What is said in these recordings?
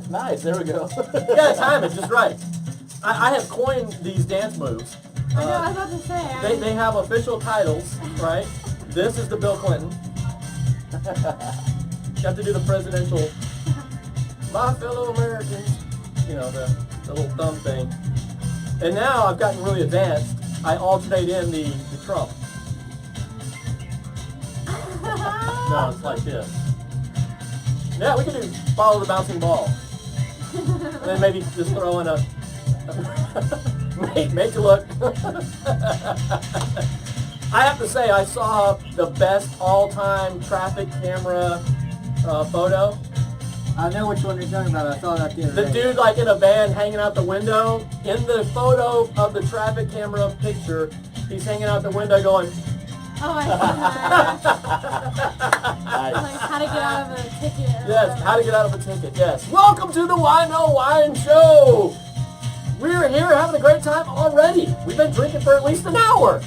Nice, there we go. Yeah, time it just right. I have coined these dance moves. I know, I was about to say. They have official titles, right? This is the Bill Clinton. You have to do the presidential, my fellow Americans, you know, the little thumb thing. And now I've gotten really advanced. I alternate in the Trump. No, it's like this. Yeah, we can do follow the bouncing ball. And then maybe just throw in a make it look. I have to say, I saw the best all-time traffic camera photo. I know which one you're talking about. I saw that the other The day. dude like in a van hanging out the window. In the photo of the traffic camera picture, he's hanging out the window going, Oh, I saw that. Nice. Like how to get out of a ticket. Or yes, whatever. how to get out of a ticket, yes. Welcome to the Wino Wine Show. We're here having a great time already. We've been drinking for at least an hour.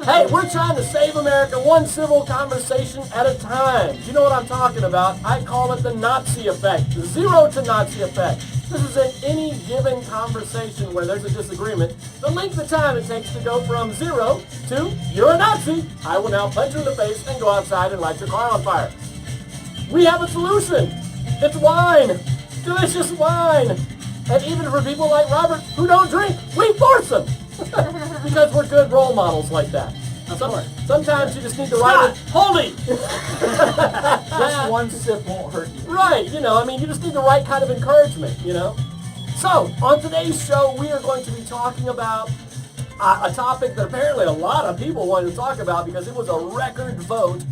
Hey, we're trying to save America one civil conversation at a time. You know what I'm talking about. I call it the Nazi effect, the zero to Nazi effect. This is in any given conversation where there's a disagreement, the length of time it takes to go from 0 to, you're a Nazi, I will now punch you in the face and go outside and light your car on fire. We have a solution. It's wine. Delicious wine. And even for people like Robert who don't drink, we force them. Because we're good role models like that. Sometimes you just need the right... Hold it! Just one sip won't hurt you. Right, you know, I mean, you just need the right kind of encouragement, you know? So, on today's show, we are going to be talking about a topic that apparently a lot of people wanted to talk about because it was a record vote.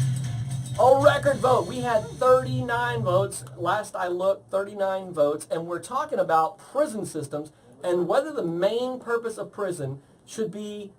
A record vote. We had 39 votes. Last I looked, 39 votes. And we're talking about prison systems and whether the main purpose of prison should be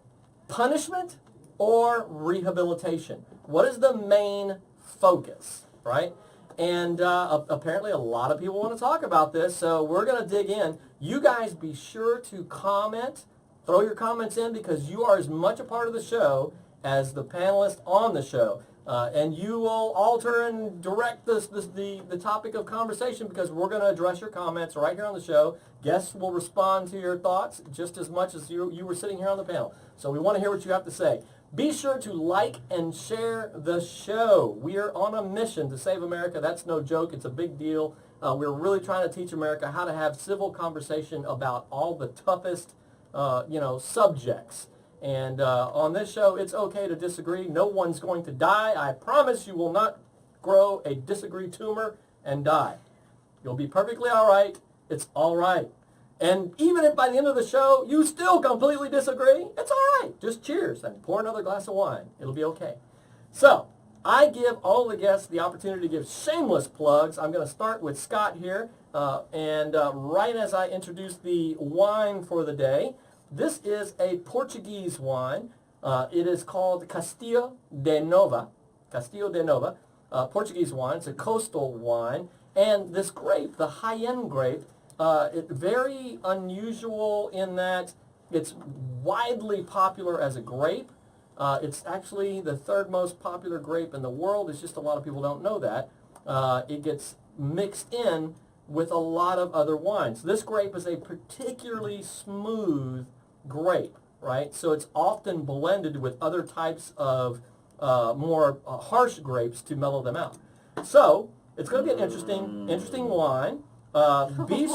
punishment or rehabilitation. What is the main focus, right? And apparently a lot of people want to talk about this, so we're going to dig in. You guys be sure to comment, throw your comments in because you are as much a part of the show as the panelists on the show. And you will alter and direct the topic of conversation because we're going to address your comments right here on the show. Guests will respond to your thoughts just as much as you were sitting here on the panel. So we want to hear what you have to say. Be sure to like and share the show. We are on a mission to save America. That's no joke. It's a big deal. We're really trying to teach America how to have civil conversation about all the toughest, subjects. And on this show, it's okay to disagree. No one's going to die. I promise you will not grow a disagree tumor and die. You'll be perfectly all right. It's all right. And even if by the end of the show you still completely disagree, it's all right. Just cheers and pour another glass of wine. It'll be okay. So I give all the guests the opportunity to give shameless plugs. I'm going to start with Scott here. And right as I introduce the wine for the day, this is a Portuguese wine. It is called Castillo de Nova. Castillo de Nova, Portuguese wine. It's a coastal wine. And this grape, the high-end grape, it's very unusual in that it's widely popular as a grape. It's actually the third most popular grape in the world. It's just a lot of people don't know that. It gets mixed in with a lot of other wines. This grape is a particularly smooth grape, right? So it's often blended with other types of more harsh grapes to mellow them out. So it's going to be an interesting wine. Be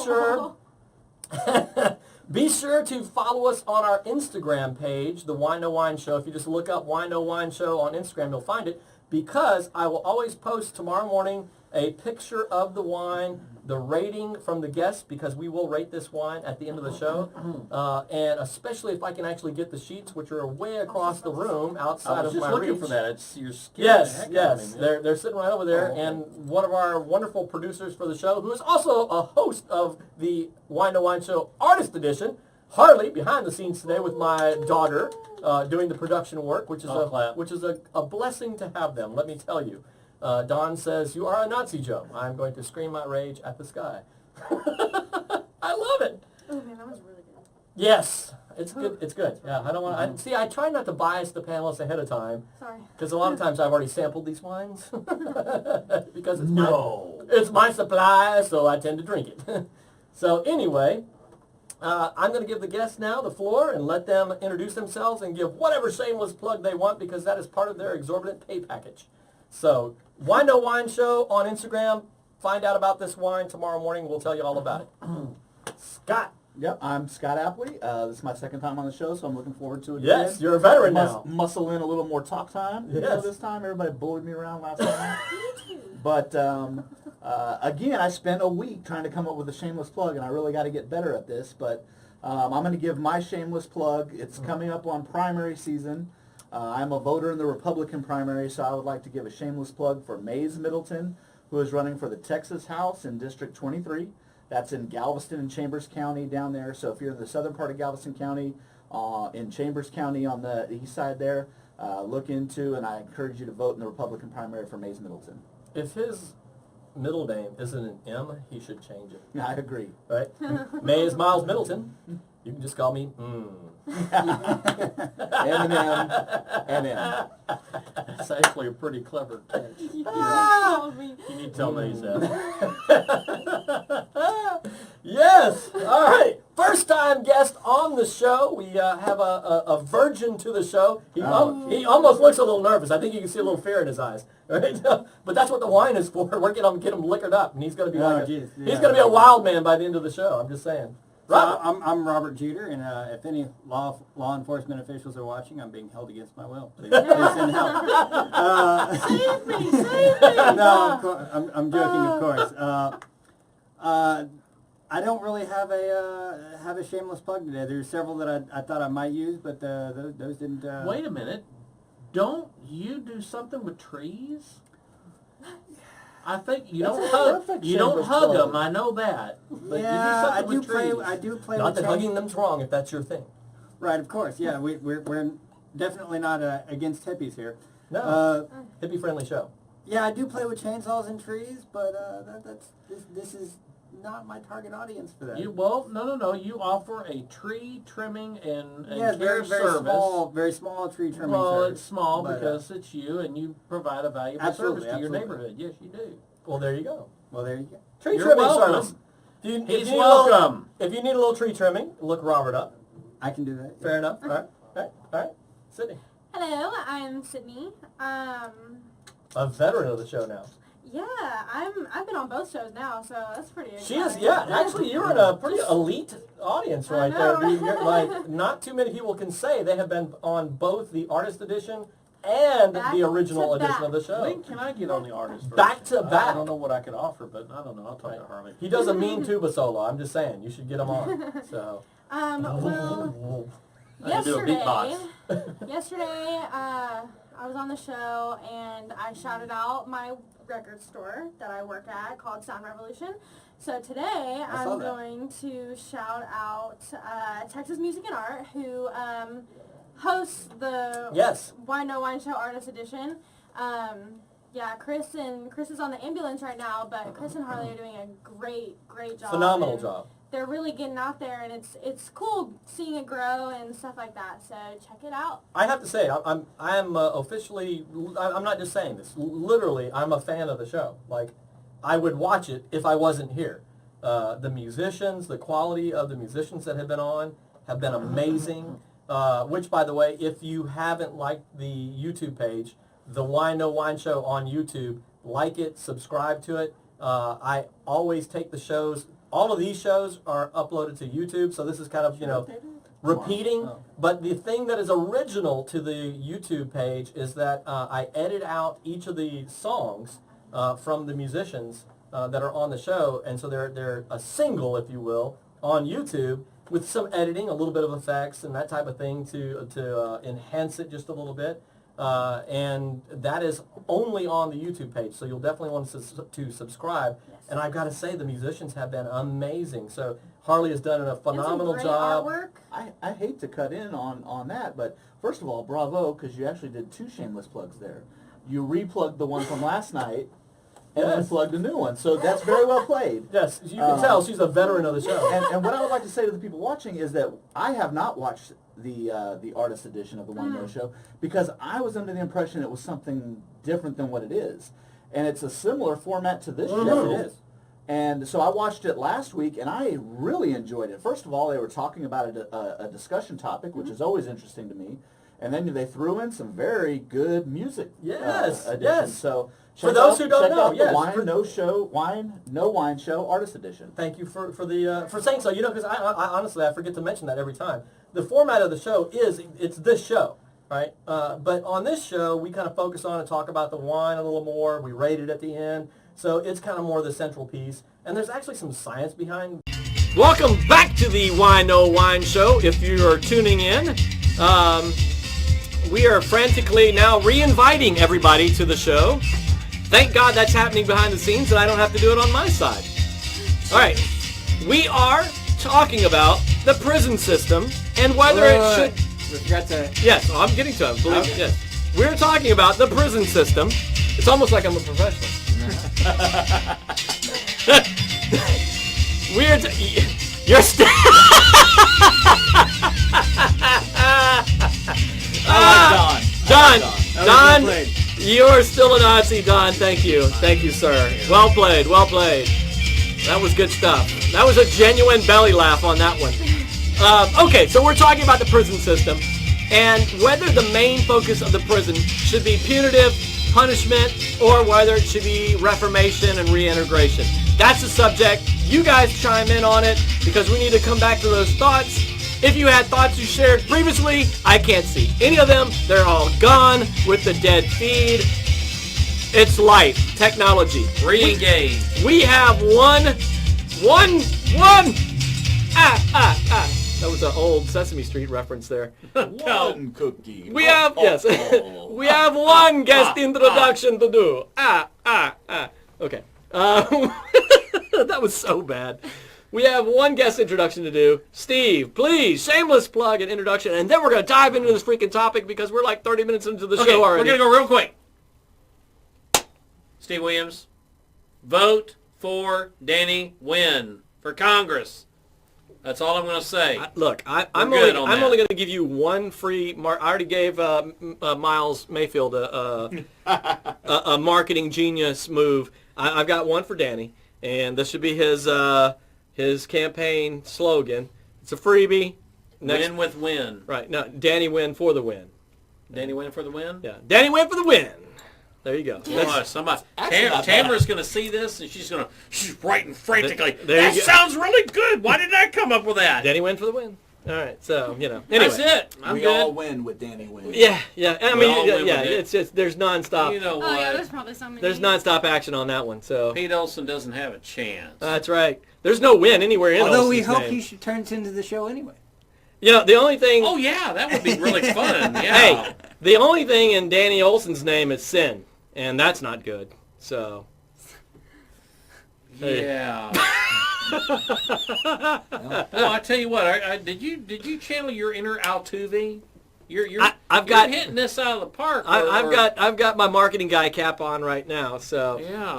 sure to follow us on our Instagram page, the Wino Wine Show. If you just look up Wino Wine Show on Instagram, you'll find it, because I will always post tomorrow morning a picture of the wine, the rating from the guests, because we will rate this wine at the end of the show, and especially if I can actually get the sheets, which are way across the room outside of my reach. I was just looking for that. It's your skin. Yes. They're sitting right over there, and one of our wonderful producers for the show, who is also a host of the Wine to Wine Show Artist Edition, Harley, behind the scenes today with my daughter, doing the production work, which is a blessing to have them, let me tell you. Don says, "You are a Nazi, Joe." I'm going to scream my rage at the sky. I love it. Oh man, that was really good. Yes, It's good. It's good. Yeah, I don't want to. See, I try not to bias the panelists ahead of time Sorry. because a lot of times I've already sampled these wines because it's No. it's my supply, so I tend to drink it. So anyway, I'm going to give the guests now the floor and let them introduce themselves and give whatever shameless plug they want because that is part of their exorbitant pay package. So, Wino Wine Show on Instagram. Find out about this wine tomorrow morning. We'll tell you all about it. Scott. Yep, I'm Scott Apley. This is my second time on the show, so I'm looking forward to it. Yes, again. you're a veteran now. Muscle in a little more talk time. Yes. This time, everybody bullied me around last time. But again, I spent a week trying to come up with a shameless plug, and I really got to get better at this. But I'm going to give my shameless plug. It's coming up on primary season. I'm a voter in the Republican primary, so I would like to give a shameless plug for Mays Middleton, who is running for the Texas House in District 23. That's in Galveston and Chambers County down there. So if you're in the southern part of Galveston County, in Chambers County on the east side there, look into, and I encourage you to vote in the Republican primary for Mays Middleton. If his middle name isn't an M, he should change it. I agree. Right? Mays Miles Middleton. You can just call me Eminem, MM. It's actually a pretty clever catch. Oh, me. You need to tell Mays that. Yes! All right. First time guest on the show. We have a virgin to the show. He almost looks a little nervous. I think you can see a little fear in his eyes. Right? But that's what the wine is for. We're going to get him liquored up, and he's going to be he's going to be a wild man by the end of the show. I'm just saying. I'm Robert Jeter, and if any law enforcement officials are watching, I'm being held against my will. Please send help. Save me! Save me! No, of course, I'm joking, of course. I don't really have a shameless plug today. There's several that I thought I might use, but those didn't. Wait a minute. Don't you do something with trees? I think you That's don't a hug. perfect You don't shameless hug plug. them. I know that. But Yeah, you do I something do with play. trees. I do play Not with that chains. hugging them's wrong if that's your thing. Right, of course. Yeah, we're definitely not against hippies here. No. Hippie-friendly show. Yeah, I do play with chainsaws and trees, but this is not my target audience for that. No. You offer a tree trimming and yeah, care very service. very small tree trimming Well, service. it's small but, because it's you, and you provide a valuable Absolutely, service to your absolutely. neighborhood. Yes, you do. Well, there you go. well, there you go. Tree You're trimming welcome. service. If you He's need welcome. if you need a little tree trimming, look Robert up. I can do that. Fair enough. All right. Sydney. Hello, I'm Sydney. A veteran of the show now. Yeah, I've been on both shows now, so that's pretty exciting. She is, yeah. Actually, you're in a pretty elite audience I right there. know. You're like, not too many people can say they have been on both the artist edition and Back the original to edition back. of the show. When can I get on the artist version? Back to back. I don't know what I could offer, but I don't know. I'll talk to Harley. He does a mean tuba solo. I'm just saying, you should get him on. So. Well, I can do a beatbox. yesterday, I was on the show and I shouted out my record store that I work at called Sound Revolution. So today I saw I'm that. going to shout out Texas Music and Art, who hosts the Yes. Wino Wine Show Artist Edition. Yeah, Chris is on the ambulance right now, but Chris and Harley are doing a great job. Phenomenal and job. They're really getting out there, and it's cool seeing it grow and stuff like that. So check it out. I have to say, I am officially, I'm not just saying this, literally, I'm a fan of the show. Like, I would watch it if I wasn't here. The musicians, the quality of the musicians that have been on have been amazing. Which, by the way, if you haven't liked the YouTube page, the Wino Wine Show on YouTube, like it, subscribe to it. I always take the shows. All of these shows are uploaded to YouTube, so this is kind of, repeating. But the thing that is original to the YouTube page is that I edit out each of the songs from the musicians that are on the show, and so they're a single, if you will, on YouTube with some editing, a little bit of effects and that type of thing to enhance it just a little bit. And that is only on the YouTube page, so you'll definitely want to subscribe. Yes. And I've got to say, the musicians have been amazing. So Harley has done a phenomenal It's job. great artwork. I hate to cut in on that, but first of all, bravo, because you actually did 2 shameless plugs there. You replugged the one from last night, and Yes. unplugged a new one. So that's very well played. Yes, you can tell she's a veteran of the show. And what I would like to say to the people watching is that I have not watched the artist edition of the Wino Show because I was under the impression it was something different than what it is. And it's a similar format to this show. Yes, it is. And so I watched it last week, and I really enjoyed it. First of all, they were talking about a discussion topic, which is always interesting to me. And then they threw in some very good music Yes, additions. yes. So For those who don't check know, out yes. the Wine No Wine Show Artist Edition. Thank you for saying so. You know, because I honestly I forget to mention that every time. The format of the show it's this show, right? But on this show, we kind of focus on and talk about the wine a little more. We rate it at the end. So it's kind of more the central piece. And there's actually some science behind. Welcome back to the Wino Wine Show. If you are tuning in, we are frantically now re-inviting everybody to the show. Thank God that's happening behind the scenes and I don't have to do it on my side. All right, we are talking about the prison system and whether it should... We forgot to... Yes, I'm getting to it. Believe me. Yes. We're talking about the prison system. It's almost like I'm a professional. You're still... Don, you're still a Nazi, Don. Thank you, sir. Well played. That was good stuff. That was a genuine belly laugh on that one. Okay, so we're talking about the prison system and whether the main focus of the prison should be punitive punishment or whether it should be reformation and reintegration. That's the subject. You guys chime in on it because we need to come back to those thoughts. If you had thoughts you shared previously, I can't see any of them. They're all gone with the dead feed. It's life, technology. Re-engage. We have one. That was an old Sesame Street reference there. One cookie. We have, yes, we have one guest introduction to do. Okay. That was so bad. We have one guest introduction to do. Steve, please, shameless plug and introduction, and then we're going to dive into this freaking topic because we're like 30 minutes into the show already. We're going to go real quick. Steve Williams, vote for Danny Wynn for Congress. That's all I'm going to say. Look, I'm good only on that. going to give you one free. I already gave Miles Mayfield a marketing genius move. I've got one for Danny, and this should be his campaign slogan. It's a freebie. Win with win. Right. No, Danny Win for the win. Danny Wynn for the win? Yeah, Danny Win for the win. There you go. Tamara's going to see this, and she's writing frantically. There you That go. sounds really good. Why didn't I come up with that? Danny Win for the win. All right, so anyway. That's it. I'm We good. all win with Danny Wynn. Yeah. I We all mean, win yeah. with it. It's just there's nonstop. You know what? Oh yeah, there's probably so many. There's nonstop action on that one. So Pete Olsen doesn't have a chance. that's right. There's no win anywhere in. Although we Olsen's hope name. he should turn into the show anyway. You know, the only thing. Oh, yeah, that would be really fun. Yeah. Hey, the only thing in Danny Olsen's name is sin, and that's not good. So. Yeah. Well, I tell you what. Did you channel your inner Altuve? You're hitting this out of the park. I've got my marketing guy cap on right now. So. Yeah.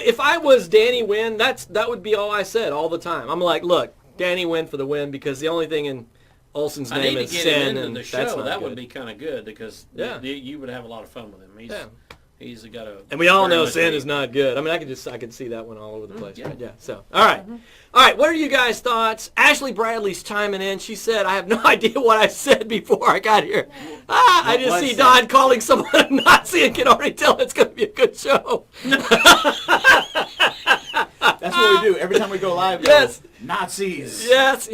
If I was Danny Wynn, that would be all I said all the time. I'm like, look, Danny Wynn for the win because the only thing in Olsen's I name need is to get sin, him into and the that's show. not That good. would be kind of good because you would have a lot of fun with him. He's got a. And we all very know much sin a- is not good. I mean, I could see that one all over the place. yeah. But yeah. So, all right. What are you guys' thoughts? Ashley Bradley's chiming in. She said, "I have no idea what I said before I got here. I just was see said? Don calling someone a Nazi and can already tell it's going to be a good show." That's what we do every time we go live. Yes. Nazis. Yes.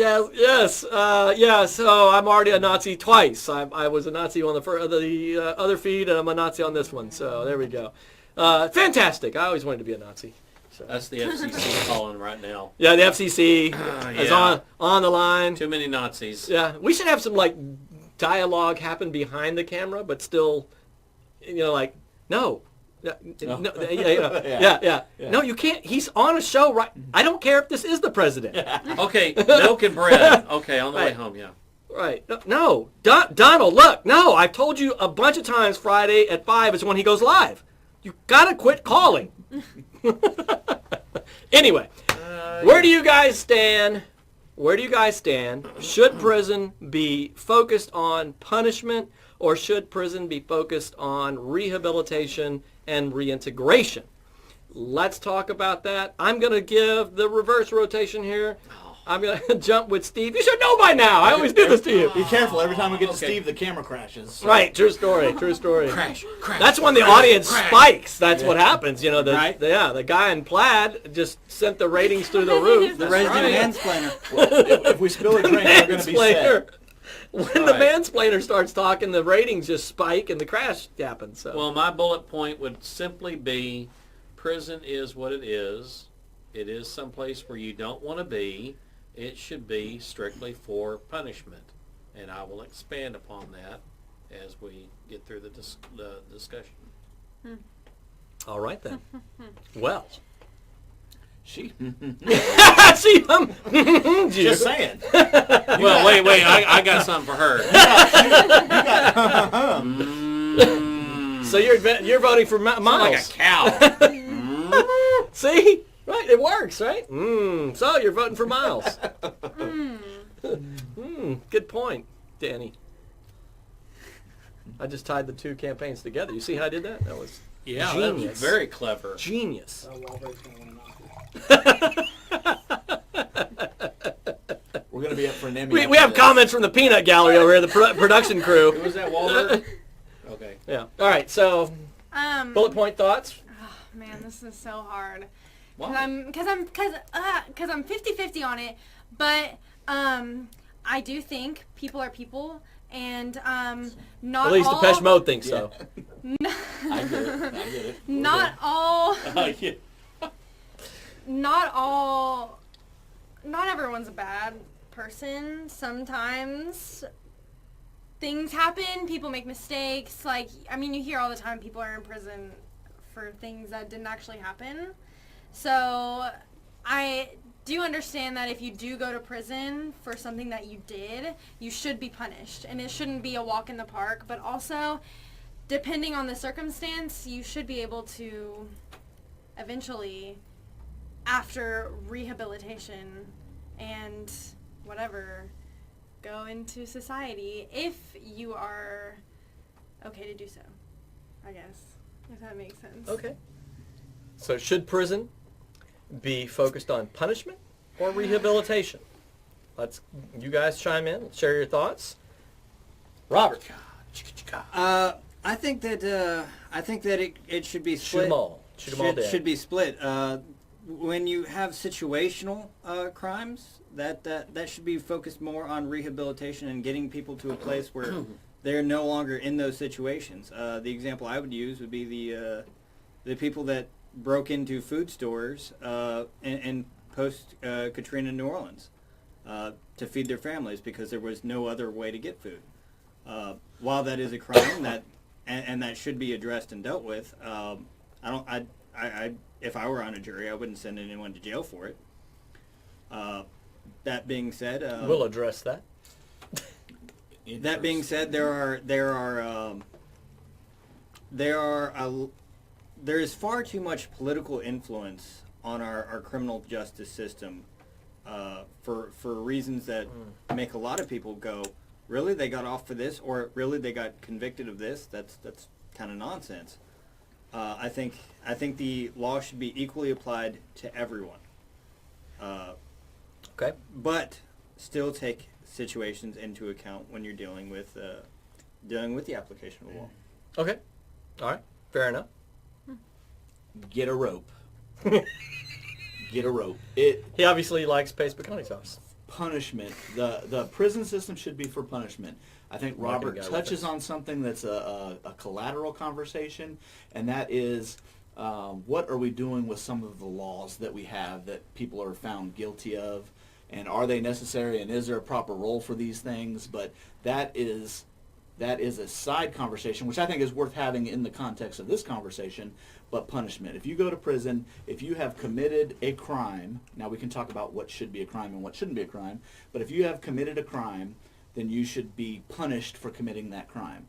So I'm already a Nazi twice. I was a Nazi on the other feed, and I'm a Nazi on this one. So there we go. Fantastic. I always wanted to be a Nazi. So. That's the FCC calling right now. Yeah, the FCC is yeah. on the line. Too many Nazis. Yeah, we should have some like dialogue happen behind the camera, but still, like no. No, yeah. No, you can't. He's on a show, right? I don't care if this is the president. Okay, milk and bread. Okay, on the way Right. home, yeah. Right. No. Donald, look. No, I've told you a bunch of times Friday at 5 is when he goes live. You got to quit calling. Anyway, where do you guys stand? Where do you guys stand? Should prison be focused on punishment, or should prison be focused on rehabilitation and reintegration? Let's talk about that. I'm going to give the reverse rotation here. I'm going to jump with Steve. You should know by now. I always do this to you. Be careful. Every time we get to Steve, the camera crashes. Right. True story. True story. Crash. That's when the audience spikes. That's what happens. You know, the guy in plaid just sent the ratings through the roof. The resident mansplainer. Well, if we spill a drink, we're going to be set. When the mansplainer starts talking, the ratings just spike and the crash happens. So. Well, my bullet point would simply be prison is what it is. It is someplace where you don't want to be. It should be strictly for punishment. And I will expand upon that as we get through the discussion. All right, then. Well. She. See, Just saying. Well, wait. I got something for her. So you're voting for Miles. Like a cow. See? Right, it works, right? So you're voting for Miles. Good point, Danny. I just tied the two campaigns together. You see how I did that? That was Yeah, genius. that was very clever. Genius. We're going to be up for an Emmy. We have comments from the peanut gallery over here, the production crew. Who was that, Walter? Okay. Yeah. All right, so bullet point thoughts? Oh, man, this is so hard. Why? Because I'm 50-50 on it, but I do think people are people, and not At least all. Depeche Mode thinks so. I get it. Not all. Yeah. Not everyone's a bad person. Sometimes things happen. People make mistakes. Like, I mean, you hear all the time people are in prison for things that didn't actually happen. So I do understand that if you do go to prison for something that you did, you should be punished. And it shouldn't be a walk in the park. But also, depending on the circumstance, you should be able to eventually, after rehabilitation and whatever, go into society if you are okay to do so, I guess, if that makes sense. Okay. So should prison be focused on punishment or rehabilitation? You guys chime in, share your thoughts. Robert. I think that it should be split. Shoot them all. Shoot them all dead. Should be split. When you have situational crimes, that should be focused more on rehabilitation and getting people to a place where they're no longer in those situations. The example I would use would be the people that broke into food stores in post Katrina New Orleans to feed their families because there was no other way to get food. While that is a crime and that should be addressed and dealt with, if I were on a jury, I wouldn't send anyone to jail for it. That being said, we'll address that. That being said, there is far too much political influence on our criminal justice system for reasons that make a lot of people go, really, they got off for this, or really they got convicted of this? That's kind of nonsense. I think the law should be equally applied to everyone. Okay. But still take situations into account when you're dealing with the application of the law. Okay. All right. Fair enough. Get a rope. Get a rope. He obviously likes Pace Pecone sauce. Punishment. The prison system should be for punishment. I think Robert Guy touches reference. on something that's a collateral conversation, and that is what are we doing with some of the laws that we have that people are found guilty of, and are they necessary, and is there a proper role for these things? But that is a side conversation, which I think is worth having in the context of this conversation. But punishment. If you go to prison, if you have committed a crime, now we can talk about what should be a crime and what shouldn't be a crime, but if you have committed a crime, then you should be punished for committing that crime.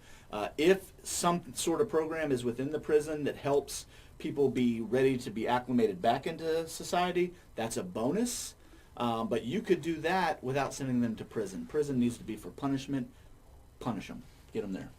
If some sort of program is within the prison that helps people be ready to be acclimated back into society, that's a bonus. But you could do that without sending them to prison. Prison needs to be for punishment. Punish them. Get them there.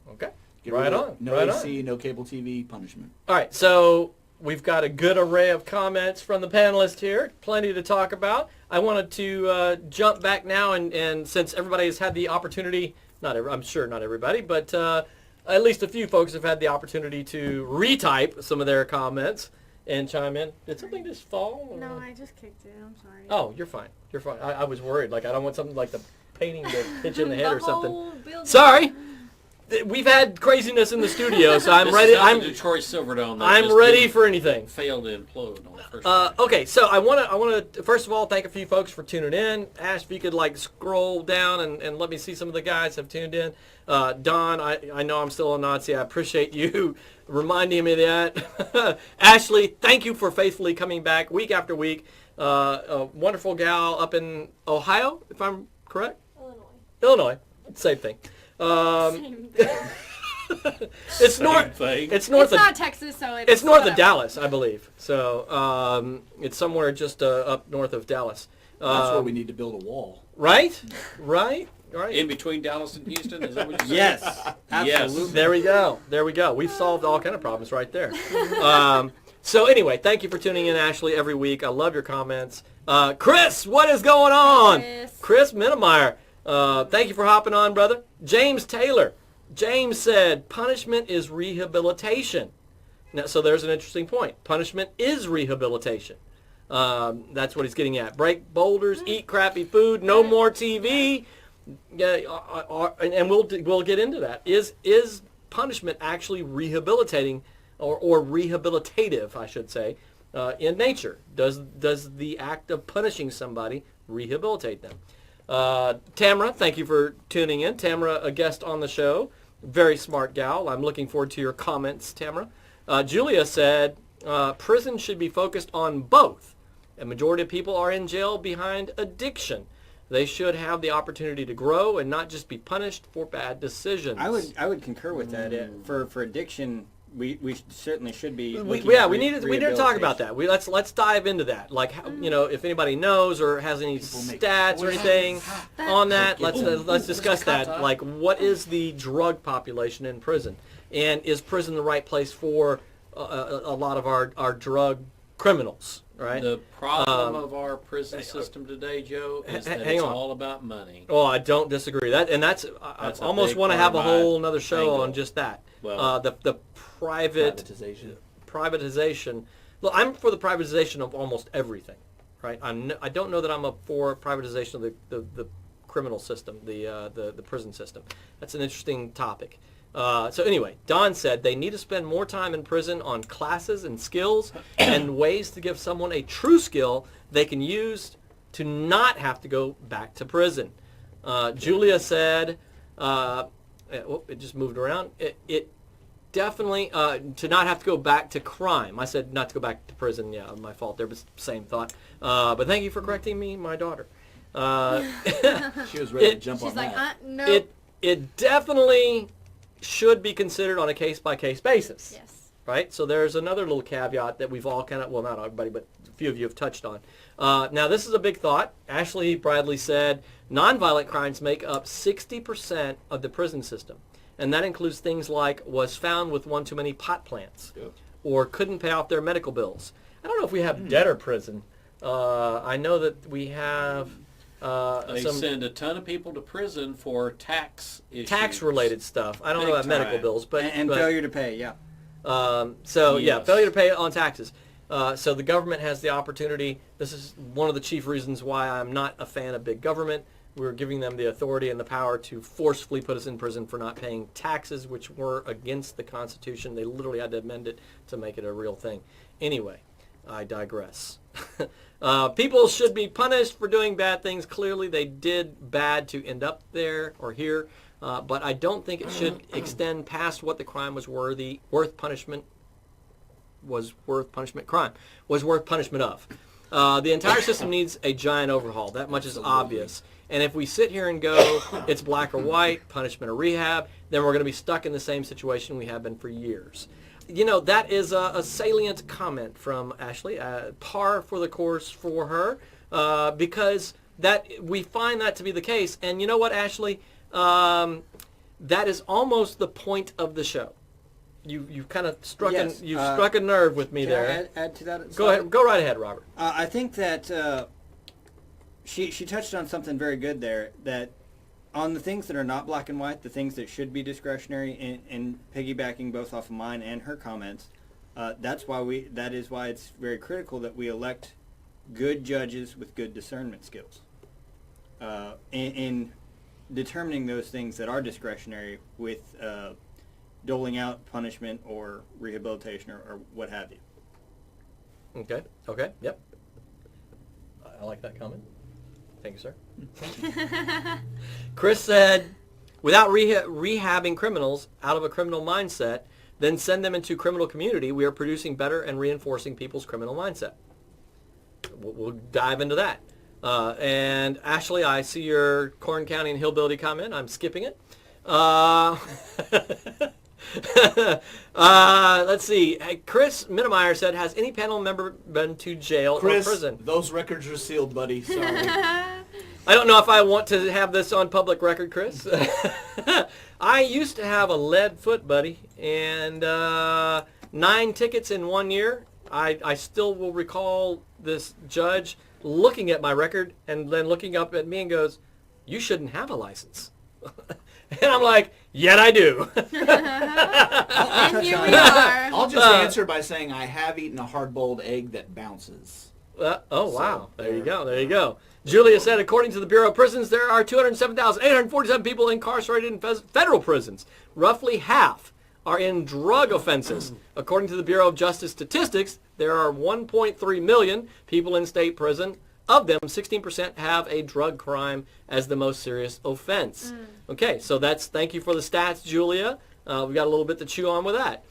Okay. Get Right rid of on. No Right AC, no cable TV, punishment. All right, so we've got a good array of comments from the panelists here. Plenty to talk about. I wanted to jump back now, and since everybody has had the opportunity, I'm sure not everybody, but at least a few folks have had the opportunity to retype some of their comments and chime in. Did something just fall? No, I just kicked it. I'm sorry. Oh, you're fine. You're fine. I was worried. Like, I don't want something like the painting to hit you in the head or something. whole building. Sorry. We've had craziness in the studio, so I'm This ready. is not I'm the Detroit Silverdome. that I'm just ready didn't- for anything. Failed to implode on the first time. Okay, so I want to first of all thank a few folks for tuning in. Ash, if you could like scroll down and let me see some of the guys have tuned in. Don, I know I'm still a Nazi. I appreciate you reminding me of that. Ashley, thank you for faithfully coming back week after week. A wonderful gal up in Ohio, if I'm correct. Illinois, same thing. Same thing. It's Same north. thing. It's north It's of. not Texas, so It's north of whatever. Dallas, I believe. So it's somewhere just up north of Dallas. That's where we need to build a wall. Right? In between Dallas and Houston, is that what you said? Yes, absolutely. There we go. There we go. We've solved all kind of problems right there. So anyway, thank you for tuning in, Ashley, every week. I love your comments. Chris, what is going on? Chris Minnemeyer. Thank you for hopping on, brother. James Taylor. James said, punishment is rehabilitation. Now, so there's an interesting point. Punishment is rehabilitation. That's what he's getting at. Break boulders, eat crappy food, no more TV. And we'll get into that. Is punishment actually rehabilitating or rehabilitative, I should say, in nature? Does the act of punishing somebody rehabilitate them? Tamara, thank you for tuning in. Tamara, a guest on the show. Very smart gal. I'm looking forward to your comments, Tamara. Julia said, prison should be focused on both. A majority of people are in jail behind addiction. They should have the opportunity to grow and not just be punished for bad decisions. I would concur with that. For addiction, we certainly should be. We need to talk about that. Let's dive into that. Like, if anybody knows or has any stats or anything on that, let's discuss that. Like, what is the drug population in prison, and is prison the right place for a lot of our drug criminals? Right. The problem of our prison system today, Joe, is that it's all about money. Oh, I don't disagree. I almost want to have a whole another show on just that. Well, the privatization. Look, I'm for the privatization of almost everything, right? I don't know that I'm for privatization of the criminal system, the prison system. That's an interesting topic. So anyway, Don said they need to spend more time in prison on classes and skills and ways to give someone a true skill they can use to not have to go back to prison. Julia said, it just moved around. It definitely, to not have to go back to crime. I said not to go back to prison. Yeah, my fault there, but same thought. But thank you for correcting me, my daughter. She was ready to jump on that. She's like, no. It definitely should be considered on a case-by-case basis. Yes. Right? So there's another little caveat that we've all kind of, well, not everybody, but a few of you have touched on. Now, this is a big thought. Ashley Bradley said, nonviolent crimes make up 60% of the prison system. And that includes things like was found with one too many pot plants or couldn't pay off their medical bills. I don't know if we have debtor prison. I know that we have... they send a ton of people to prison for tax issues. Tax-related stuff. I don't know about Big medical time. bills, but failure to pay. Yeah. Yeah, failure to pay on taxes. So the government has the opportunity. This is one of the chief reasons why I'm not a fan of big government. We're giving them the authority and the power to forcefully put us in prison for not paying taxes, which were against the Constitution. They literally had to amend it to make it a real thing. Anyway, I digress. People should be punished for doing bad things. Clearly, they did bad to end up there or here, but I don't think it should extend past what the crime was worth punishment of. The entire system needs a giant overhaul. That much is obvious. And if we sit here and go, it's black or white, punishment or rehab, then we're going to be stuck in the same situation we have been for years. That is a salient comment from Ashley, par for the course for her, because that we find that to be the case. And you know what, Ashley? That is almost the point of the show. You've kind of struck struck a nerve with me there. Add to that? Go ahead. Go right ahead, Robert. I think that she touched on something very good there, that on the things that are not black and white, the things that should be discretionary, and piggybacking both off of mine and her comments, that is why it's very critical that we elect good judges with good discernment skills in determining those things that are discretionary with doling out punishment or rehabilitation or what have you. Okay. Yep. I like that comment. Thank you, sir. Chris said, without rehabbing criminals out of a criminal mindset, then send them into criminal community, we are producing better and reinforcing people's criminal mindset. We'll dive into that. And Ashley, I see your Corn County and Hillbilly comment. I'm skipping it. Let's see. Hey, Chris Mittemeyer said, has any panel member been to jail or prison? Those records are sealed, buddy. Sorry. I don't know if I want to have this on public record, Chris. I used to have a lead foot, buddy, and 9 tickets in 1 year. I still will recall this judge looking at my record and then looking up at me and goes, you shouldn't have a license. And I'm like, yet I do. And here we are. I'll just answer by saying I have eaten a hard-boiled egg that bounces. Wow. There you go. Julia said, according to the Bureau of Prisons, there are 207,847 people incarcerated in federal prisons. Roughly half are in drug offenses. According to the Bureau of Justice Statistics, there are 1.3 million people in state prison. Of them, 16% have a drug crime as the most serious offense. Okay, so thank you for the stats, Julia. We got a little bit to chew on with that.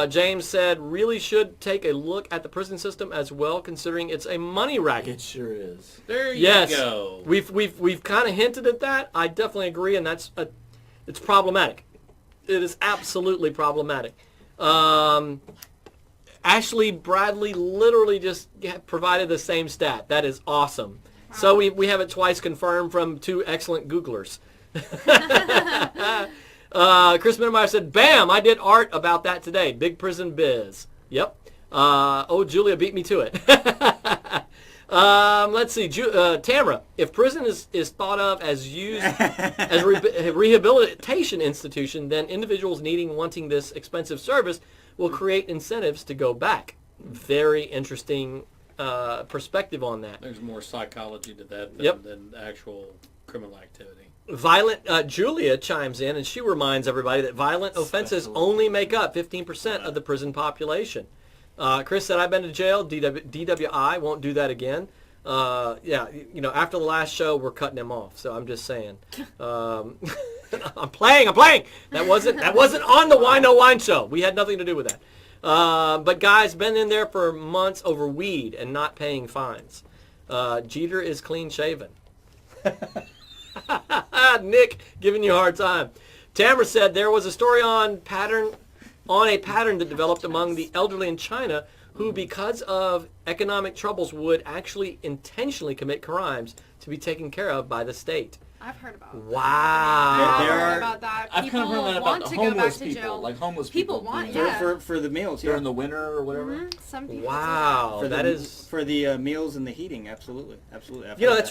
James said, really should take a look at the prison system as well, considering it's a money racket. It sure is. There you Yes, go. we've kind of hinted at that. I definitely agree, and it's problematic. It is absolutely problematic. Ashley Bradley literally just provided the same stat. That is awesome. Wow. So we have it twice confirmed from 2 excellent Googlers. Chris Mittemeyer said, bam, I did art about that today. Big prison biz. Yep. Julia beat me to it. Let's see. Tamara, if prison is thought of as used as a rehabilitation institution, then individuals wanting this expensive service will create incentives to go back. Very interesting perspective on that. There's more psychology to that than actual criminal activity. Julia chimes in, and she reminds everybody that violent offenses only make up 15% of the prison population. Chris said, I've been to jail. DWI won't do that again. After the last show, we're cutting him off. So I'm just saying. I'm playing. That wasn't on the Wino Wine show. We had nothing to do with that. But guys, been in there for months over weed and not paying fines. Jeter is clean shaven. Nick giving you a hard time. Tamara said there was a story on a pattern that developed among the elderly in China who, because of economic troubles, would actually intentionally commit crimes to be taken care of by the state. I've heard about that. Wow. I've heard about that. I've kind of heard that about the homeless people. Like homeless people. For the meals, during the winter or whatever. Mm-hmm. Some people wow. For that is for the meals and the heating, absolutely. That's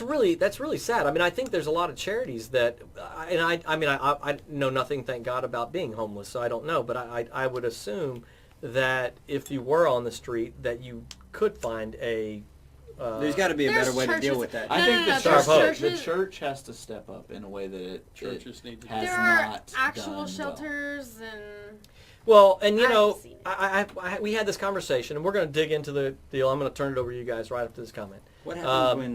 really sad. I mean, I think there's a lot of charities that, I know nothing, thank God, about being homeless, so I don't know. But I would assume that if you were on the street, that you could find a. There's got to be a better way to deal with that. I think the church has to step up in a way that it need to. Has there are not actual done shelters and. Well, and we had this conversation, and we're going to dig into the deal. I'm going to turn it over to you guys right after this comment. What happens when?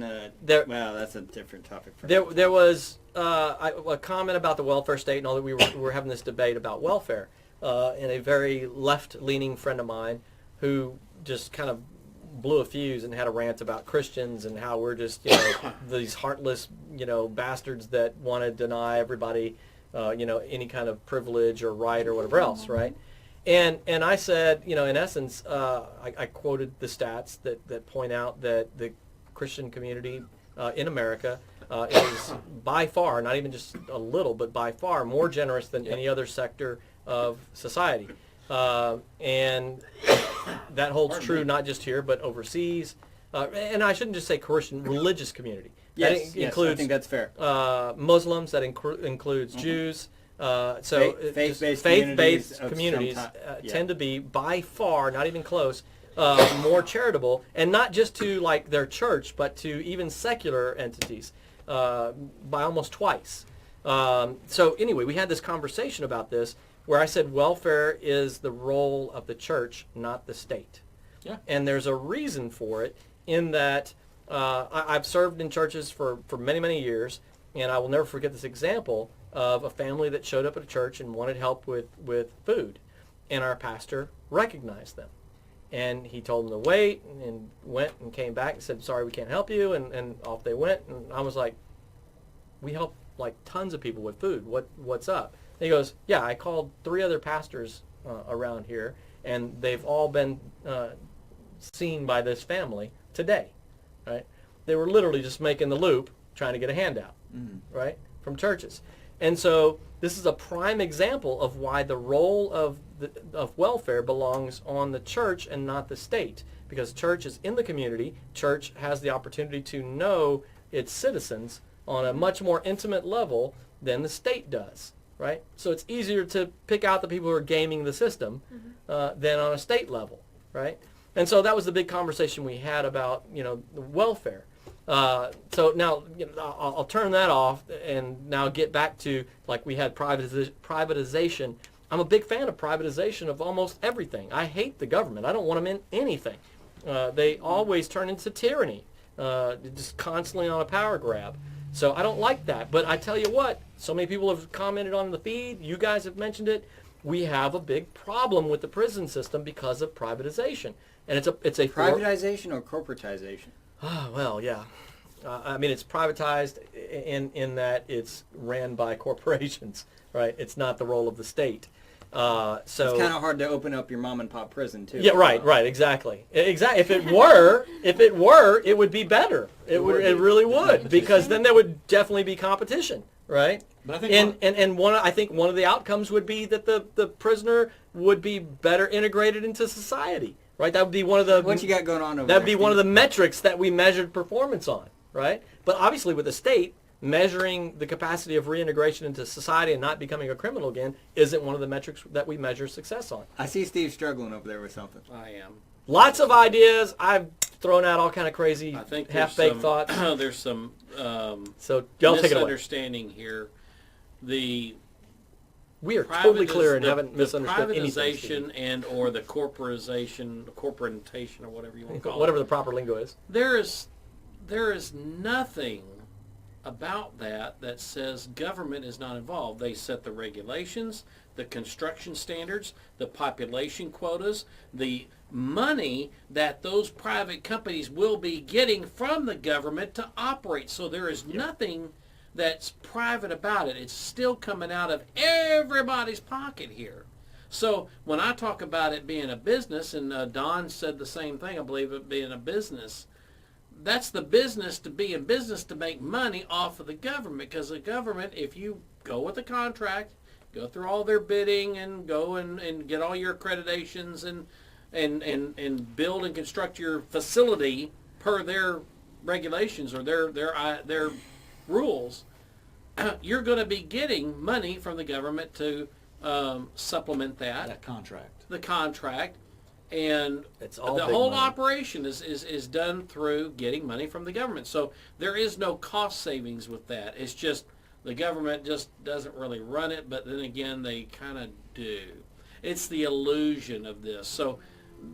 Well, that's a different topic. There was a comment about the welfare state and all that. We were having this debate about welfare, and a very left-leaning friend of mine who just kind of blew a fuse and had a rant about Christians and how we're just, these heartless, bastards that want to deny everybody, any kind of privilege or right or whatever else, right? And I said, in essence, I quoted the stats that point out that the Christian community in America is by far, not even just a little, but by far more generous than any other sector of society. And that holds true not just here, but overseas. And I shouldn't just say Christian, religious community. Yes, that includes, I think that's fair. Muslims, that includes Jews. Faith-based communities tend to be by far, not even close, more charitable, and not just to like their church, but to even secular entities by almost twice. So anyway, we had this conversation about this where I said welfare is the role of the church, not the state. Yeah. And there's a reason for it in that I've served in churches for many, many years, and I will never forget this example of a family that showed up at a church and wanted help with food. And our pastor recognized them. And he told them to wait and went and came back and said, sorry, we can't help you. And off they went. And I was like, we help like tons of people with food. What's up? And he goes, yeah, I called 3 other pastors around here, and they've all been seen by this family today, right? They were literally just making the loop, trying to get a handout, right, from churches. And so this is a prime example of why the role of welfare belongs on the church and not the state, because church is in the community. Church has the opportunity to know its citizens on a much more intimate level than the state does, right? So it's easier to pick out the people who are gaming the system than on a state level, right? And so that was the big conversation we had about, the welfare. So now I'll turn that off and now get back to, like, we had privatization. I'm a big fan of privatization of almost everything. I hate the government. I don't want them in anything. They always turn into tyranny, just constantly on a power grab. So I don't like that. But I tell you what, so many people have commented on the feed. You guys have mentioned it. We have a big problem with the prison system because of privatization. And it's a privatization or corporatization? Well, yeah. I mean, it's privatized in that it's ran by corporations, right? It's not the role of the state. So it's kind of hard to open up your mom and pop prison too. Yeah, right, exactly. If it were, it would be better. It really would, because then there would definitely be competition, right? But I think I think one of the outcomes would be that the prisoner would be better integrated into society, right? That would be one of the what you got going on over That would there, be one of the metrics that we measured performance on, right? But obviously with the state, measuring the capacity of reintegration into society and not becoming a criminal again isn't one of the metrics that we measure success on. I see Steve struggling over there with something. I am. Lots of ideas. I've thrown out all kind of crazy I think half-baked thoughts. There's some So y'all take it away. misunderstanding here. The We are totally clear and haven't the misunderstood anything. privatization and or the corporatization, or whatever you want to call Whatever it. the proper lingo is. There is nothing about that says government is not involved. They set the regulations, the construction standards, the population quotas, the money that those private companies will be getting from the government to operate. So there is nothing that's private about it. It's still coming out of everybody's pocket here. So when I talk about it being a business, and Don said the same thing, I believe it being a business, that's the business to be in business to make money off of the government, because the government, if you go with a contract, go through all their bidding and go and get all your accreditations and build and construct your facility per their regulations or their rules, you're going to be getting money from the government to supplement that contract. the contract. And It's all the big whole money. operation is done through getting money from the government. So there is no cost savings with that. It's just the government just doesn't really run it, but then again, they kind of do. It's the illusion of this. So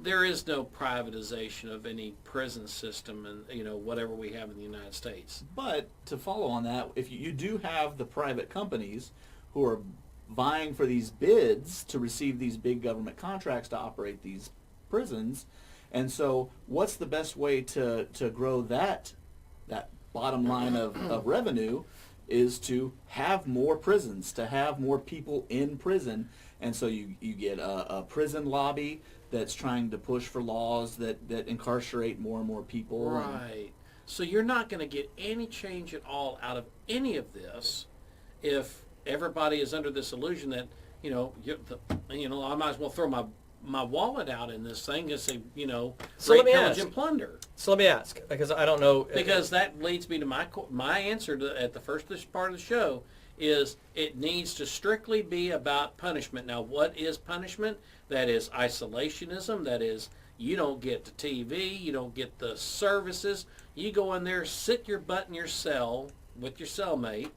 there is no privatization of any prison system and whatever we have in the United States. But to follow on that, if you do have the private companies who are vying for these bids to receive these big government contracts to operate these prisons, And so what's the best way to grow that bottom line of revenue is to have more prisons, to have more people in prison. And so you get a prison lobby that's trying to push for laws that incarcerate more and more people. Right. So you're not going to get any change at all out of any of this if everybody is under this illusion that, I might as well throw my wallet out in this thing and say, So let me intelligent ask. plunder. So let me ask, because I don't know. Because that leads me to my answer at the first part of the show is it needs to strictly be about punishment. Now, what is punishment? That is isolationism. That is you don't get the TV, you don't get the services. You go in there, sit your butt in your cell with your cellmate,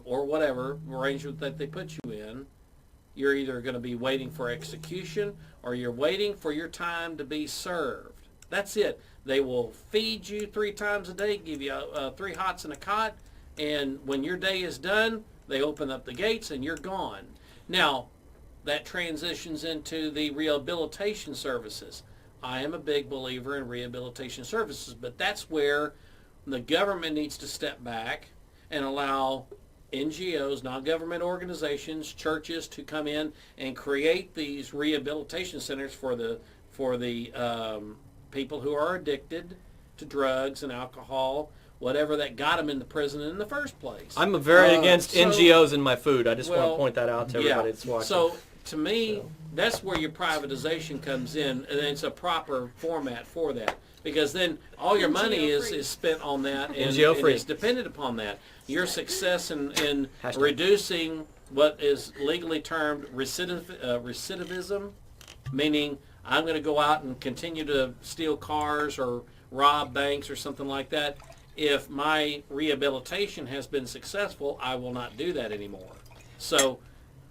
or whatever arrangement that they put you in. You're either going to be waiting for execution or you're waiting for your time to be served. That's it. They will feed you 3 times a day, give you 3 hots and a cot, and when your day is done, they open up the gates and you're gone. Now, that transitions into the rehabilitation services. I am a big believer in rehabilitation services, but that's where the government needs to step back and allow NGOs, non-government organizations, churches to come in and create these rehabilitation centers for the people who are addicted to drugs and alcohol, whatever that got them into prison in the first place. I'm very against NGOs in my food. I just want to point that out to everybody that's watching. So to me, that's where your privatization comes in, and it's a proper format for that. Because then all your money is spent on that, and it's dependent upon that. Your success in reducing what is legally termed recidivism, meaning I'm going to go out and continue to steal cars or rob banks or something like that. If my rehabilitation has been successful, I will not do that anymore. So,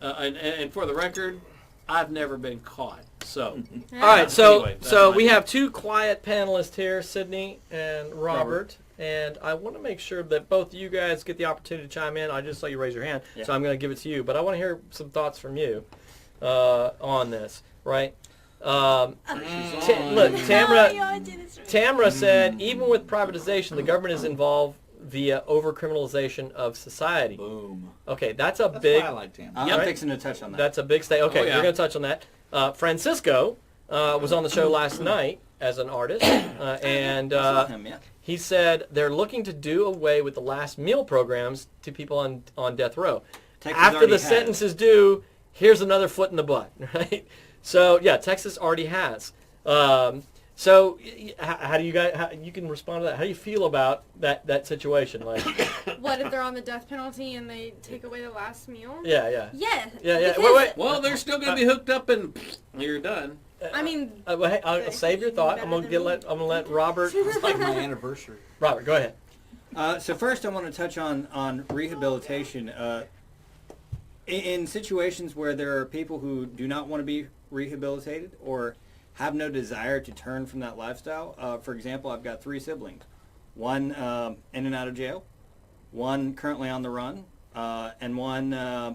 and for the record, I've never been caught. So, all right. So, anyway, we have 2 quiet panelists here, Sydney and Robert. And I want to make sure that both of you guys get the opportunity to chime in. I just saw you raise your hand, so I'm going to give it to you. But I want to hear some thoughts from you on this, right? Look, Tamara said, even with privatization, the government is involved via over-criminalization of society. Boom. Okay, that's a That's big... why I like Tamara. I'm fixing to touch on that. That's a big statement. Okay, we're going to touch on that. Francisco was on the show last night as an artist, and he said they're looking to do away with the last meal programs to people on death row. Texas After already the has. sentence is due, here's another foot in the butt, right? So, yeah, Texas already has. So, how do you guys? You can respond to that. How do you feel about that situation? Like, What if they're on the death penalty and they take away the last meal? yeah. Yeah. Wait. well, they're still going to be hooked up and you're done. I mean, Well, hey, I'll save your thought. I'm gonna let Robert. It's like my anniversary. Robert, go ahead. So first, I want to touch on rehabilitation. In situations where there are people who do not want to be rehabilitated or have no desire to turn from that lifestyle. For example, I've got 3 siblings. One in and out of jail, one currently on the run, and one... How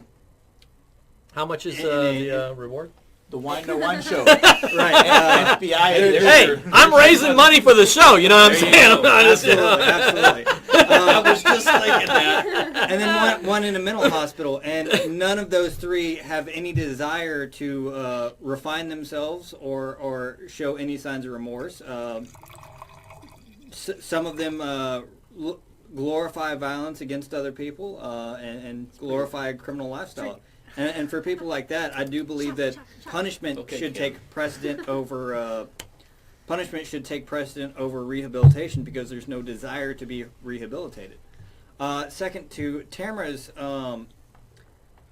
much is the reward? The Wino Wine show. right. FBI. Hey, I'm raising money for the show. You know what I'm saying? I'm not just, Absolutely. I was just thinking that. And then one in a mental hospital, and none of those 3 have any desire to refine themselves or show any signs of remorse. Some of them glorify violence against other people and glorify a criminal lifestyle. And for people like that, I do believe that punishment should take precedent over rehabilitation because there's no desire to be rehabilitated. Second, to Tamara's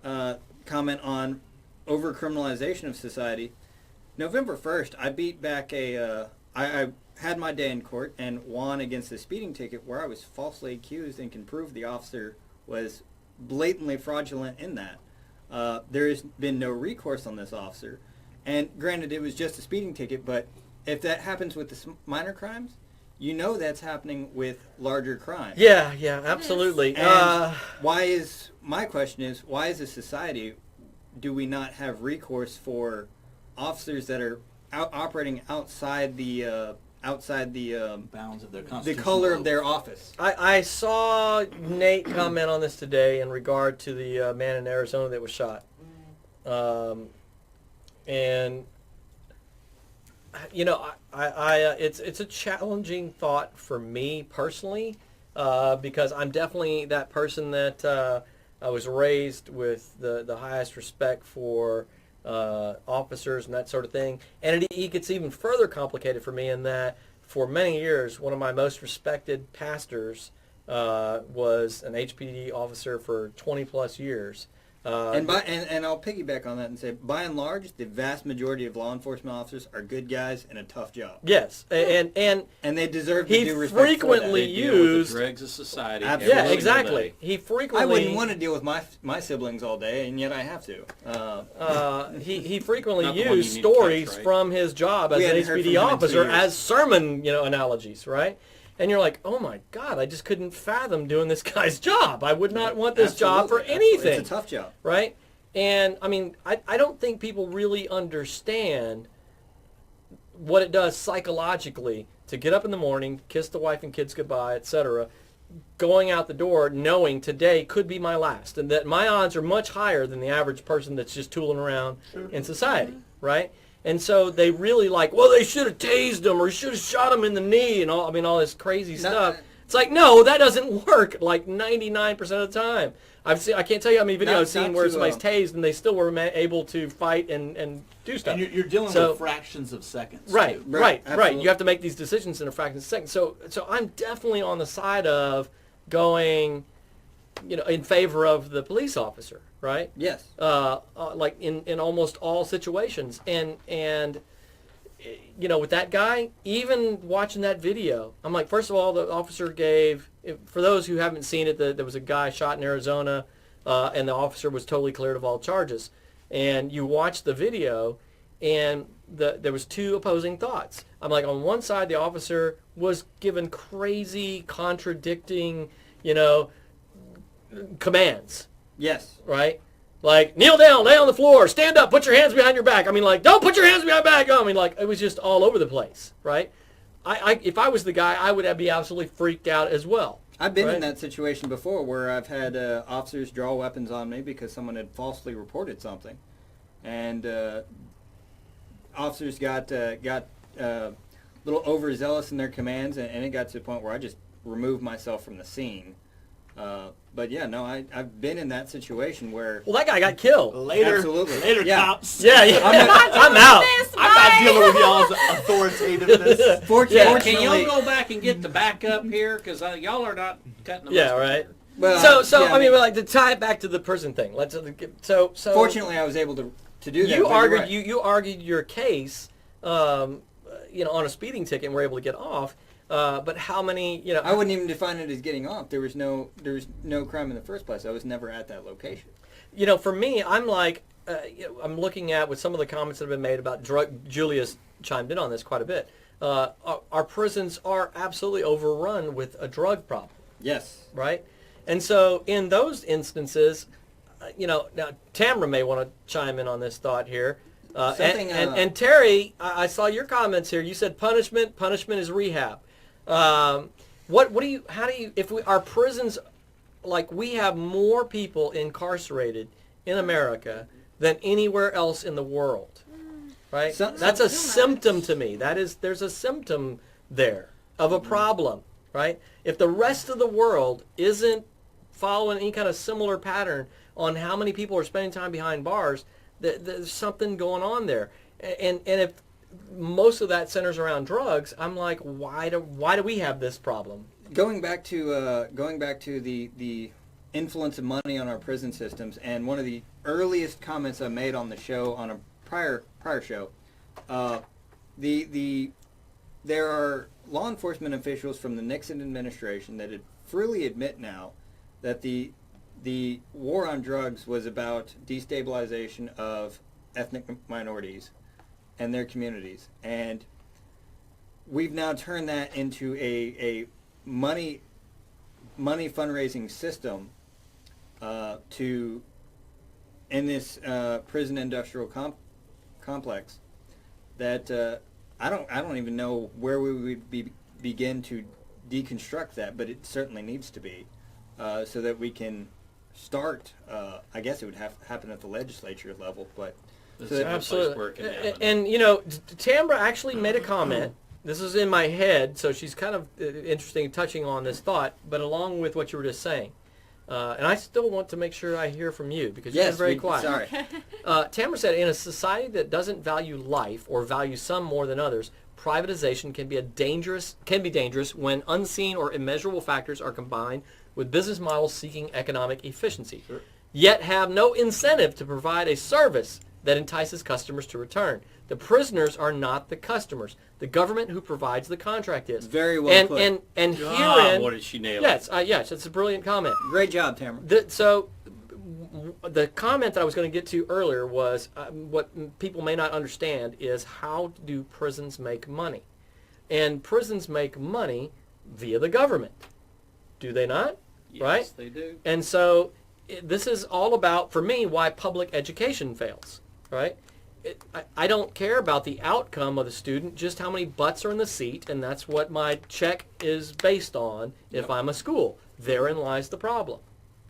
comment on over-criminalization of society, November 1st, I beat back I had my day in court and won against a speeding ticket where I was falsely accused and can prove the officer was blatantly fraudulent in that. There has been no recourse on this officer. And granted, it was just a speeding ticket, but if that happens with the minor crimes, you know that's happening with larger crimes. Yeah, absolutely. And my question is, why as a society do we not have recourse for officers that are operating outside the Bounds of their the constitutional color of oath. their office. I saw Nate comment on this today in regard to the man in Arizona that was shot. And you know, it's a challenging thought for me personally, because I'm definitely that person that I was raised with the highest respect for officers and that sort of thing. And it gets even further complicated for me in that for many years, one of my most respected pastors was an HPD officer for 20 plus years. And I'll piggyback on that and say, by and large, the vast majority of law enforcement officers are good guys and a tough job. Yes, and they deserve he due respect frequently for that. They deal with used the dregs of society. Absolutely. every yeah, single exactly. day. He I frequently wouldn't want to deal with my siblings all day, and yet I have to. he frequently Not the one you used need to catch, stories right? from his job as We an hadn't heard HPD from him in 2 officer years. as sermon, analogies, right? And you're like, oh my God, I just couldn't fathom doing this guy's job. I would not want this job for Absolutely. anything. It's a tough job. Right? And I mean, I don't think people really understand what it does psychologically to get up in the morning, kiss the wife and kids goodbye, etc., going out the door knowing today could be my last, and that my odds are much higher than the average person that's just tooling around in society, right? And so they really they should have tased him or should have shot him in the knee and all this crazy stuff. It's like, no, that doesn't work like 99% of the time. I can't tell you how many videos I've seen where somebody's tased and they still were able to fight and do stuff. And you're dealing with fractions of seconds. Right, too. right. Absolutely. You have to make these decisions in a fraction of a second. So I'm definitely on the side of going, in favor of the police officer, right? Yes. Like in almost all situations. And with that guy, even watching that video, I'm like, first of all, the officer gave, for those who haven't seen it, there was a guy shot in Arizona, and the officer was totally cleared of all charges. And you watch the video, and there was two opposing thoughts. I'm like, on one side, the officer was given crazy, contradicting, commands, Yes. right? Like, kneel down, lay on the floor, stand up, put your hands behind your back. I mean, like, don't put your hands behind your back. I mean, like, it was just all over the place, right? If I was the guy, I would be absolutely freaked out as well. I've been right? in that situation before where I've had officers draw weapons on me because someone had falsely reported something. And officers got a little overzealous in their commands, and it got to the point where I just removed myself from the scene. But yeah, no, I've been in that situation where... Well, that guy got killed. Later, Yeah. cops. Yeah, I'm out. I'm not dealing with y'all's authoritativeness. Fortunately, Can y'all go back and get the backup here? Because y'all are not cutting the Yeah, mustard. right. well, So yeah, I mean, like, to tie it back to the prison thing. So fortunately, I was able to do that. you but you're argued right. you argued your case, on a speeding ticket and were able to get off. But how many, I wouldn't even define it as getting off. There was no crime in the first place. I was never at that location. For me, I'm like, I'm looking at with some of the comments that have been made about drug. Julia's chimed in on this quite a bit. Our prisons are absolutely overrun with a drug problem, Yes. right? And so in those instances, now Tamara may want to chime in on this thought here. And Terry, I saw your comments here. You said punishment is rehab. How do you, if our prisons, like, we have more people incarcerated in America than anywhere else in the world, right? That's a symptom to me. There's a symptom there of a problem, right? If the rest of the world isn't following any kind of similar pattern on how many people are spending time behind bars, there's something going on there. And if most of that centers around drugs, I'm like, why do we have this problem? Going back to the influence of money on our prison systems, and one of the earliest comments I made on the show on a prior show, there are law enforcement officials from the Nixon administration that freely admit now that the war on drugs was about destabilization of ethnic minorities and their communities, and we've now turned that into a money fundraising system in this prison industrial complex that I don't even know where we would begin to deconstruct that, but it certainly needs to be, so that we can start. I guess it would have to happen at the legislature level, but That's the only place where it Absolutely. can happen. And you know, Tambra actually made a comment. This is in my head, so she's kind of interesting touching on this thought, but along with what you were just saying. And I still want to make sure I hear from you because you've been very quiet. Sorry. Tamara said, in a society that doesn't value life or value some more than others, privatization can be dangerous when unseen or immeasurable factors are combined with business models seeking economic efficiency, yet have no incentive to provide a service that entices customers to return. The prisoners are not the customers. The government who provides the contract is. Very well put. And Ah, herein, what did she nail? yes, it's a brilliant comment. Great job, Tamara. The comment that I was going to get to earlier was what people may not understand is how do prisons make money? And prisons make money via the government. Do they not? Yes, Right? they do. And so this is all about, for me, why public education fails, right? I don't care about the outcome of the student, just how many butts are in the seat, and that's what my check is based on if I'm a school. Therein lies the problem,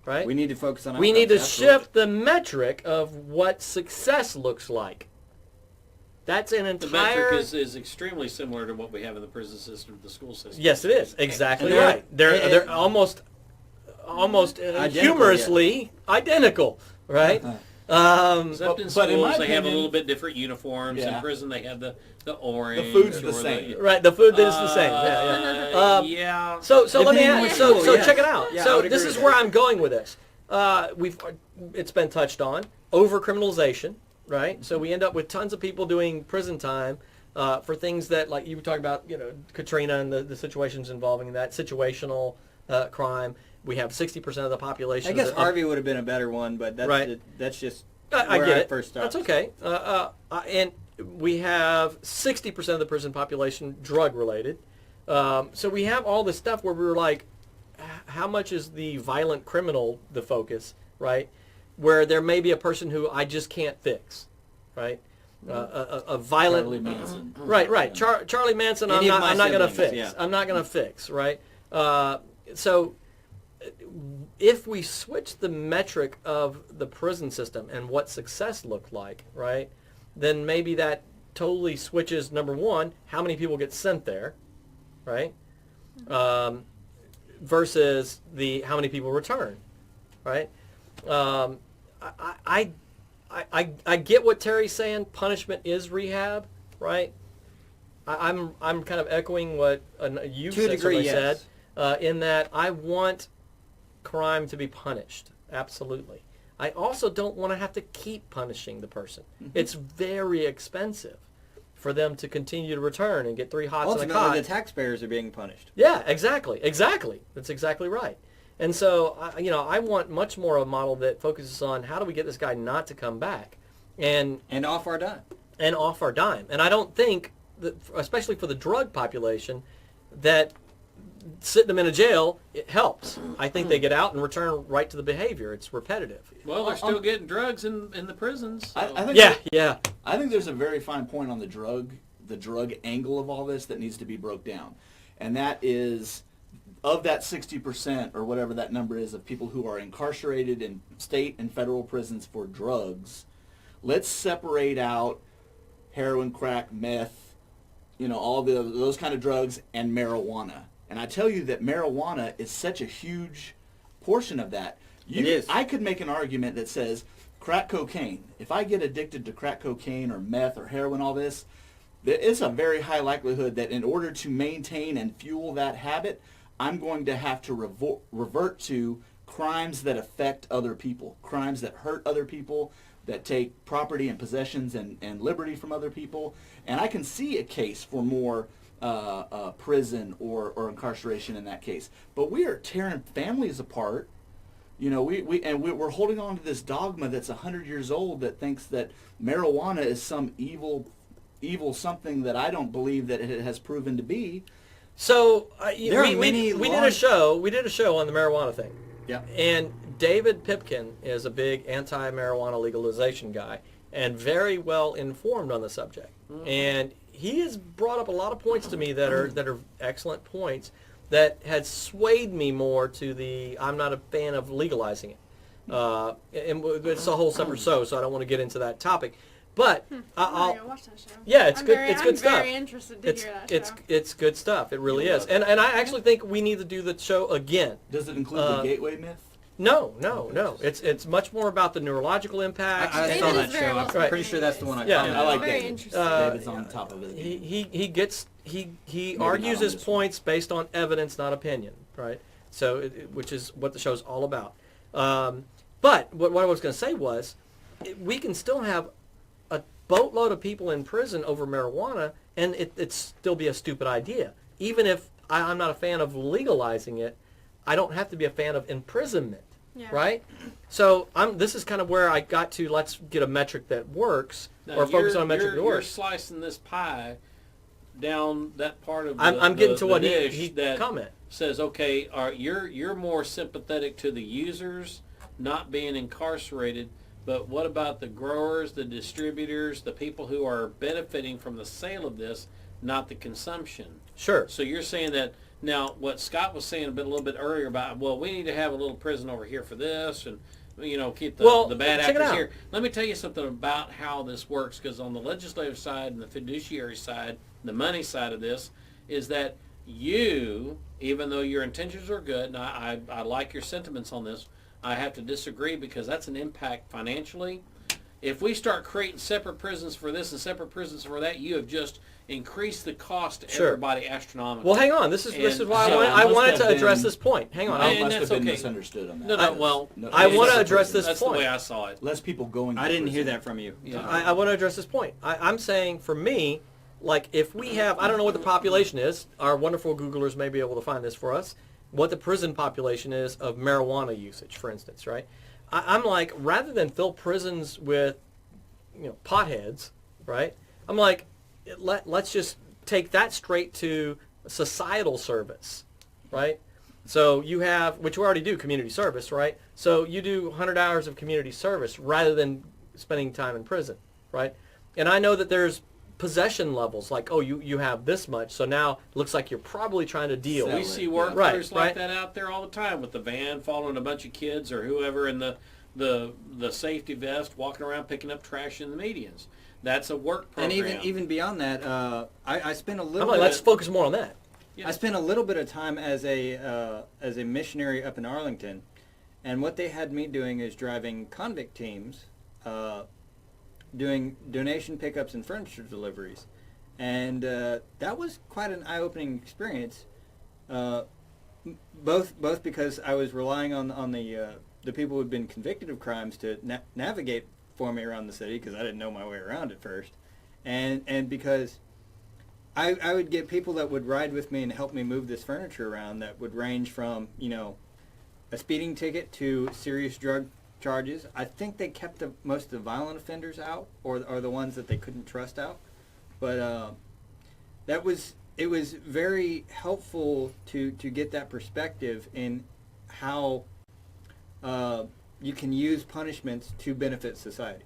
right? We need to focus on. We need to outcomes, absolutely. shift the metric of what success looks like. That's an The entire... metric is extremely similar to what we have in the prison system, the school system. Yes, it is. Exactly And they're- right. They're almost Identical, humorously identical, right? Except in but in my schools, they have a opinion- little bit different uniforms. Yeah. In prison, they have the orange. The food's the or same. Right. The food is the same. Yeah. Yeah. So let me Depending on ask. which So school, yes. check it out. Yeah, I so would this agree is with where that. I'm going with this. It's been touched on over-criminalization, right? So we end up with tons of people doing prison time for things that, like you were talking about, Katrina and the situations involving that situational crime. We have 60% of the population. I guess of- Harvey would have been a better one, but that's Right. that's just I where get I it. first stopped. That's okay. And we have 60% of the prison population drug-related. So we have all this stuff where we were like, how much is the violent criminal the focus, right? Where there may be a person who I just can't fix, right? A violent... Charlie Manson. Right. Charlie Manson, Any of my I'm not going to siblings, fix. yeah. I'm not going to fix, right? So if we switch the metric of the prison system and what success looked like, right, then maybe that totally switches, number one, how many people get sent there, right, versus how many people return, right? I get what Terry's saying. Punishment is rehab, right? I'm kind of echoing what you To a degree, yes. said, in that I want crime to be punished. Absolutely. I also don't want to have to keep punishing the person. Mm-hmm. It's very expensive for them to continue to return and get 3 hots in a Ultimately, cot. the taxpayers are being punished. Yeah, exactly. That's exactly right. And so, I want much more of a model that focuses on how do we get this guy not to come back and off our dime. And off our dime. And I don't think, that, especially for the drug population, that sitting them in a jail, it helps. I think they get out and return right to the behavior. It's repetitive. Well, they're still getting drugs in the prisons. So. I think Yeah. I think there's a very fine point on the drug angle of all this that needs to be broke down. And that is, of that 60% or whatever that number is of people who are incarcerated in state and federal prisons for drugs, let's separate out heroin, crack, meth, all those kind of drugs, and marijuana. And I tell you that marijuana is such a huge portion of that. It is. I could make an argument that says crack cocaine. If I get addicted to crack cocaine or meth or heroin, all this, it's a very high likelihood that in order to maintain and fuel that habit, I'm going to have to revert to crimes that affect other people, crimes that hurt other people, that take property and possessions and liberty from other people. And I can see a case for more prison or incarceration in that case. But we are tearing families apart. We're holding on to this dogma that's 100 years old that thinks that marijuana is some evil something that I don't believe that it has proven to be. So we did a show on the marijuana thing. Yeah. And David Pipkin is a big anti-marijuana legalization guy. and very well informed on the subject. And he has brought up a lot of points to me that are excellent points that has swayed me more to the I'm not a fan of legalizing it. And it's a whole separate show, so I don't want to get into that topic. But I'll go watch that show. yeah, it's I'm good. Very, It's good I'm stuff. very interested to hear that show. It's good stuff. It really is. And I actually think we need to do the show again. Does it include the gateway myth? No. It's much more about the neurological impacts. I It saw is that very show. well I'm pretty sure that's the one I Yeah. commented I like on. Very David. interesting. David's on top of it. He not argues on his this one. points based on evidence, not opinion, right? So, which is what the show's all about. But what I was going to say was, we can still have a boatload of people in prison over marijuana, and it still be a stupid idea. Even if I'm not a fan of legalizing it, I don't have to be a fan of imprisonment, Yeah. right? So this is kind of where I got to. Let's get a metric that works, Now, or focus on a metric you're, that You're works. slicing this pie down that part of I'm getting to the what dish he that comment. says, okay, you're more sympathetic to the users not being incarcerated, but what about the growers, the distributors, the people who are benefiting from the sale of this, not the consumption? Sure. So you're saying that now what Scott was saying a little bit earlier about, well, we need to have a little prison over here for this, and keep the bad check it actors out. here. Let me tell you something about how this works, because on the legislative side and the fiduciary side, the money side of this, is that you, even though your intentions are good, and I like your sentiments on this, I have to disagree because that's an impact financially. If we start creating separate prisons for this and separate prisons for that, you have just increased the cost to Sure. everybody astronomically. Well, hang on. This is And why so I must wanted have to address been- this point. Hang on. I And must that's have been okay. misunderstood on that. No, well, No, I it's want to separate address this that's point. the way I saw it. Less people going to I didn't hear prison. that from you. Yeah. I want to address this point. I'm saying, for me, like, if we have, I don't know what the population is. Our wonderful Googlers may be able to find this for us. What the prison population is of marijuana usage, for instance, right? I'm like, rather than fill prisons with, potheads, right? I'm like, let's just take that straight to societal service, right? So you have, which we already do, community service, right? So you do 100 hours of community service rather than spending time in prison, right? And I know that there's possession levels, like, oh, you have this much, so now it looks like you're probably trying to deal. Sell We it, see yeah. workers Right, like right. that out there all the time with the van following a bunch of kids or whoever in the safety vest walking around picking up trash in the medians. That's a work And program. even beyond that, I spent a I'm little. like, bit let's focus more on that. Yeah. I spent a little bit of time as a missionary up in Arlington, and what they had me doing is driving convict teams, doing donation pickups and furniture deliveries, and that was quite an eye-opening experience. Both because I was relying on the people who had been convicted of crimes to navigate for me around the city, because I didn't know my way around at first, and because I would get people that would ride with me and help me move this furniture around that would range from, a speeding ticket to serious drug charges. I think they kept most of the violent offenders out, or the ones that they couldn't trust out. But it was very helpful to get that perspective in how you can use punishments to benefit society.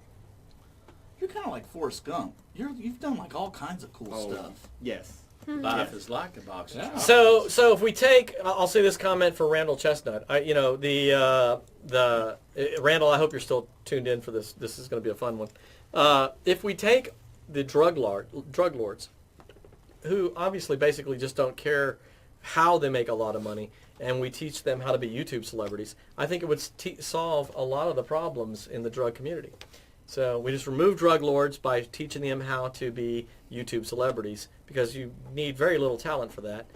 You're kind of like Forrest Gump. You've done like all kinds of cool stuff. Yes. Life is like a box of Yeah. chocolates. So if we take, I'll say this comment for Randall Chestnut. Randall, I hope you're still tuned in for this. This is going to be a fun one. If we take the drug lords, who obviously basically just don't care how they make a lot of money, and we teach them how to be YouTube celebrities, I think it would solve a lot of the problems in the drug community. So we just remove drug lords by teaching them how to be YouTube celebrities, because you need very little talent for that,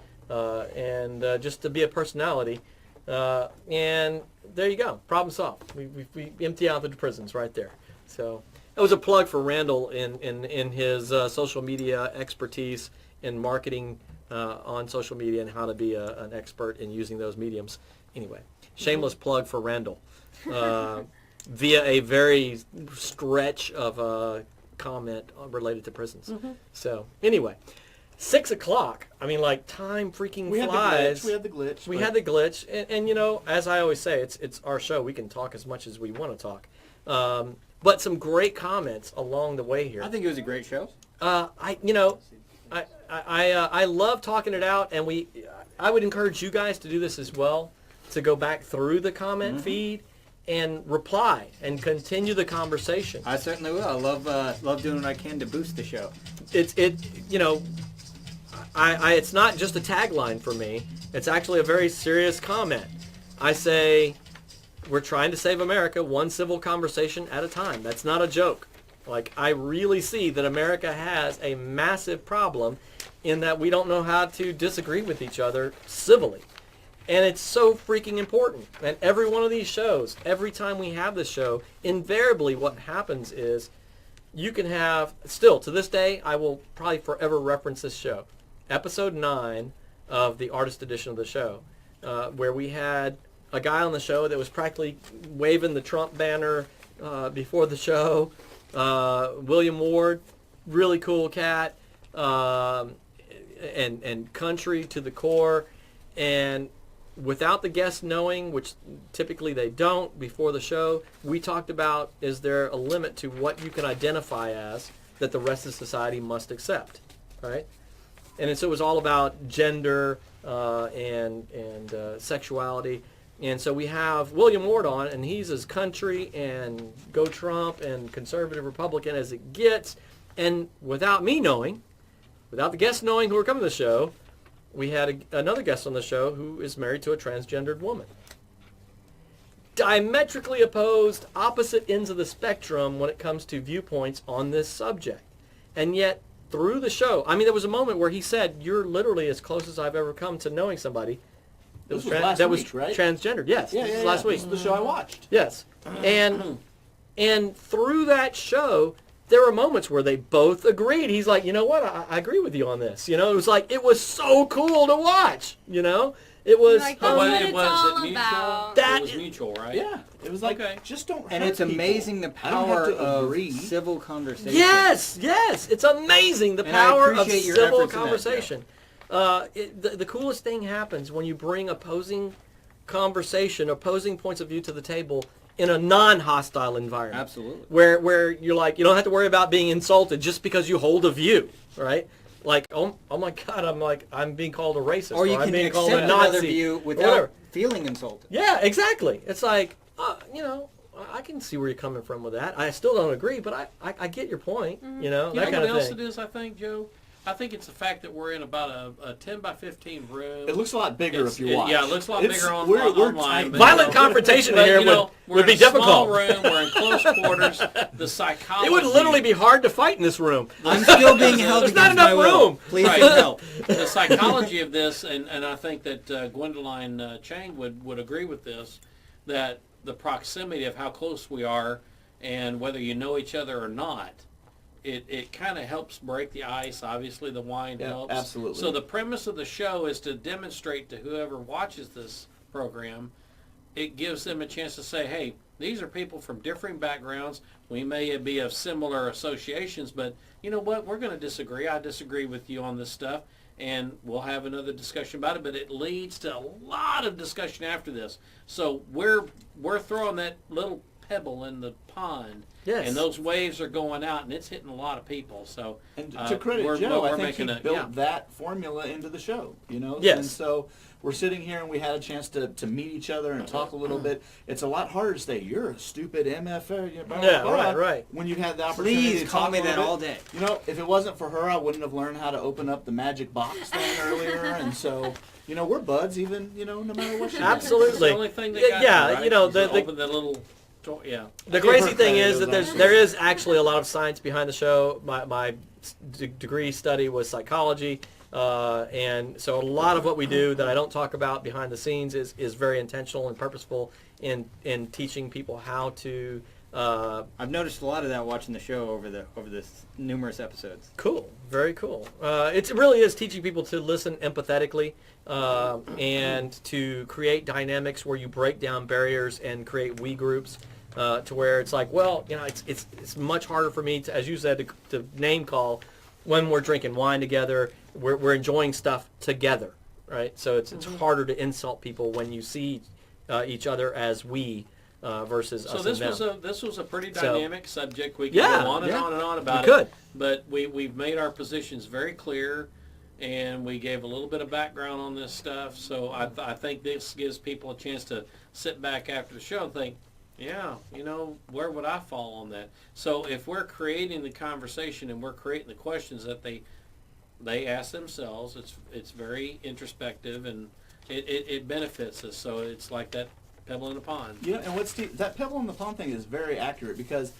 and just to be a personality. And there you go, problem solved. We empty out the prisons right there. So that was a plug for Randall in his social media expertise in marketing on social media and how to be an expert in using those mediums. Anyway, shameless plug for Randall. Via a very stretch of a comment related to prisons. So anyway, 6 o'clock. I mean, like, time freaking flies. We had the glitch. We had the glitch, and as I always say, it's our show. We can talk as much as we want to talk. but some great comments along the way here. I think it was a great show. I love talking it out, and I would encourage you guys to do this as well, to go back through the comment feed and reply and continue the conversation. I certainly will. I love doing what I can to boost the show. It's not just a tagline for me. It's actually a very serious comment. I say, we're trying to save America one civil conversation at a time. That's not a joke. Like, I really see that America has a massive problem in that we don't know how to disagree with each other civilly. And it's so freaking important. And every one of these shows, every time we have this show, invariably what happens is you can have, still to this day, I will probably forever reference this show. Episode 9 of the artist edition of the show, where we had a guy on the show that was practically waving the Trump banner before the show. William Ward, really cool cat, and country to the core. And without the guests knowing, which typically they don't before the show, we talked about, is there a limit to what you can identify as that the rest of society must accept, right? And so it was all about gender and sexuality. And so we have William Ward on, and he's as country and go Trump and conservative Republican as it gets. And without me knowing, without the guests knowing who were coming to the show, we had another guest on the show who is married to a transgendered woman. Diametrically opposed, opposite ends of the spectrum when it comes to viewpoints on this subject. And yet, through the show, I mean, there was a moment where he said, you're literally as close as I've ever come to knowing somebody that was right? transgendered. Yes, Yeah, this yeah, was last week. This is the show I watched. Yes. And through that show, there were moments where they both agreed. He's like, you know what, I agree with you on this. You know, it was like, it was so cool to watch, you know? It was... Like, But what it it's was all it mutual? about. It was mutual, right? Yeah, it was like, Okay. just don't hurt And it's people. amazing the I don't have power to of agree. civil conversation. Yes, it's amazing, the And I power of appreciate your civil efforts in that, conversation. The coolest thing happens when you bring opposing conversation, opposing points of view to the table in a non-hostile environment. Absolutely. Where you're like, you don't have to worry about being insulted just because you hold a view, right? Like, oh my God, I'm being called a racist, Or you I'm can being called accept a Nazi, another view or without whatever. feeling insulted. Yeah, exactly. It's like, you know, I can see where you're coming from with that. I still don't agree, but I get your point. You know, You that know kind what of else thing. it is, I think, Joe? I think it's the fact that we're in about a 10 by 15 room. It looks a lot bigger if you watch. Yeah, it looks a lot It's- bigger we're online. tight. but, Violent confrontation in but, here you know, would be we're in a small difficult. room. We're in close quarters. The psychology. It would literally be hard to fight in this room. I'm still being held There's against not enough my will. room. Please Right. get help. The psychology of this, and I think that Gwendolyn Chang would agree with this, that the proximity of how close we are and whether you know each other or not, it kind of helps break the ice. Obviously, the wine Yeah, helps. absolutely. So the premise of the show is to demonstrate to whoever watches this program, it gives them a chance to say, hey, these are people from differing backgrounds. We may be of similar associations, but you know what? We're going to disagree. I disagree with you on this stuff, and we'll have another discussion about it. But it leads to a lot of discussion after this. So we're throwing that little pebble in the pond, Yes. and those waves are going out, and it's hitting a lot of people. So And to credit Joe, I think he built yeah. that formula into the show, you know? Yes. And so we're sitting here and we had a chance to meet each other and talk a little bit. It's a lot harder to say, you're a stupid MFer. You know, blah, blah, Yeah, blah, right. When you had the opportunity Please to call talk me a that little all bit. day. You know, if it wasn't for her, I wouldn't have learned how to open up the magic box thing earlier. And so, you know, we're buds even, you know, no matter what she does. Absolutely. It's the only thing that got Yeah, you, right? you know, Is the- to open the little yeah. The I gave crazy her thing credit, is it that was there is actually a lot of science behind the show. My degree study was psychology, and so a lot of what we do that I don't talk about behind the scenes is very intentional and purposeful in teaching people how to. I've noticed a lot of that watching the show over the numerous episodes. Cool, very cool. It really is teaching people to listen empathetically and to create dynamics where you break down barriers and create we groups to where it's like, well, you know, it's much harder for me to, as you said, to name call when we're drinking wine together. We're enjoying stuff together, right? So it's harder to insult people when you see each other as we versus So us this and was them. this was a pretty So- dynamic subject. We could Yeah, go on and yeah. on and on about We it. could. But we've made our positions very clear, and we gave a little bit of background on this stuff. So I think this gives people a chance to sit back after the show and think, yeah, where would I fall on that? So if we're creating the conversation and we're creating the questions that they ask themselves, it's very introspective, and it benefits us. So it's like that pebble in a pond. Yeah, and that pebble in the pond thing is very accurate because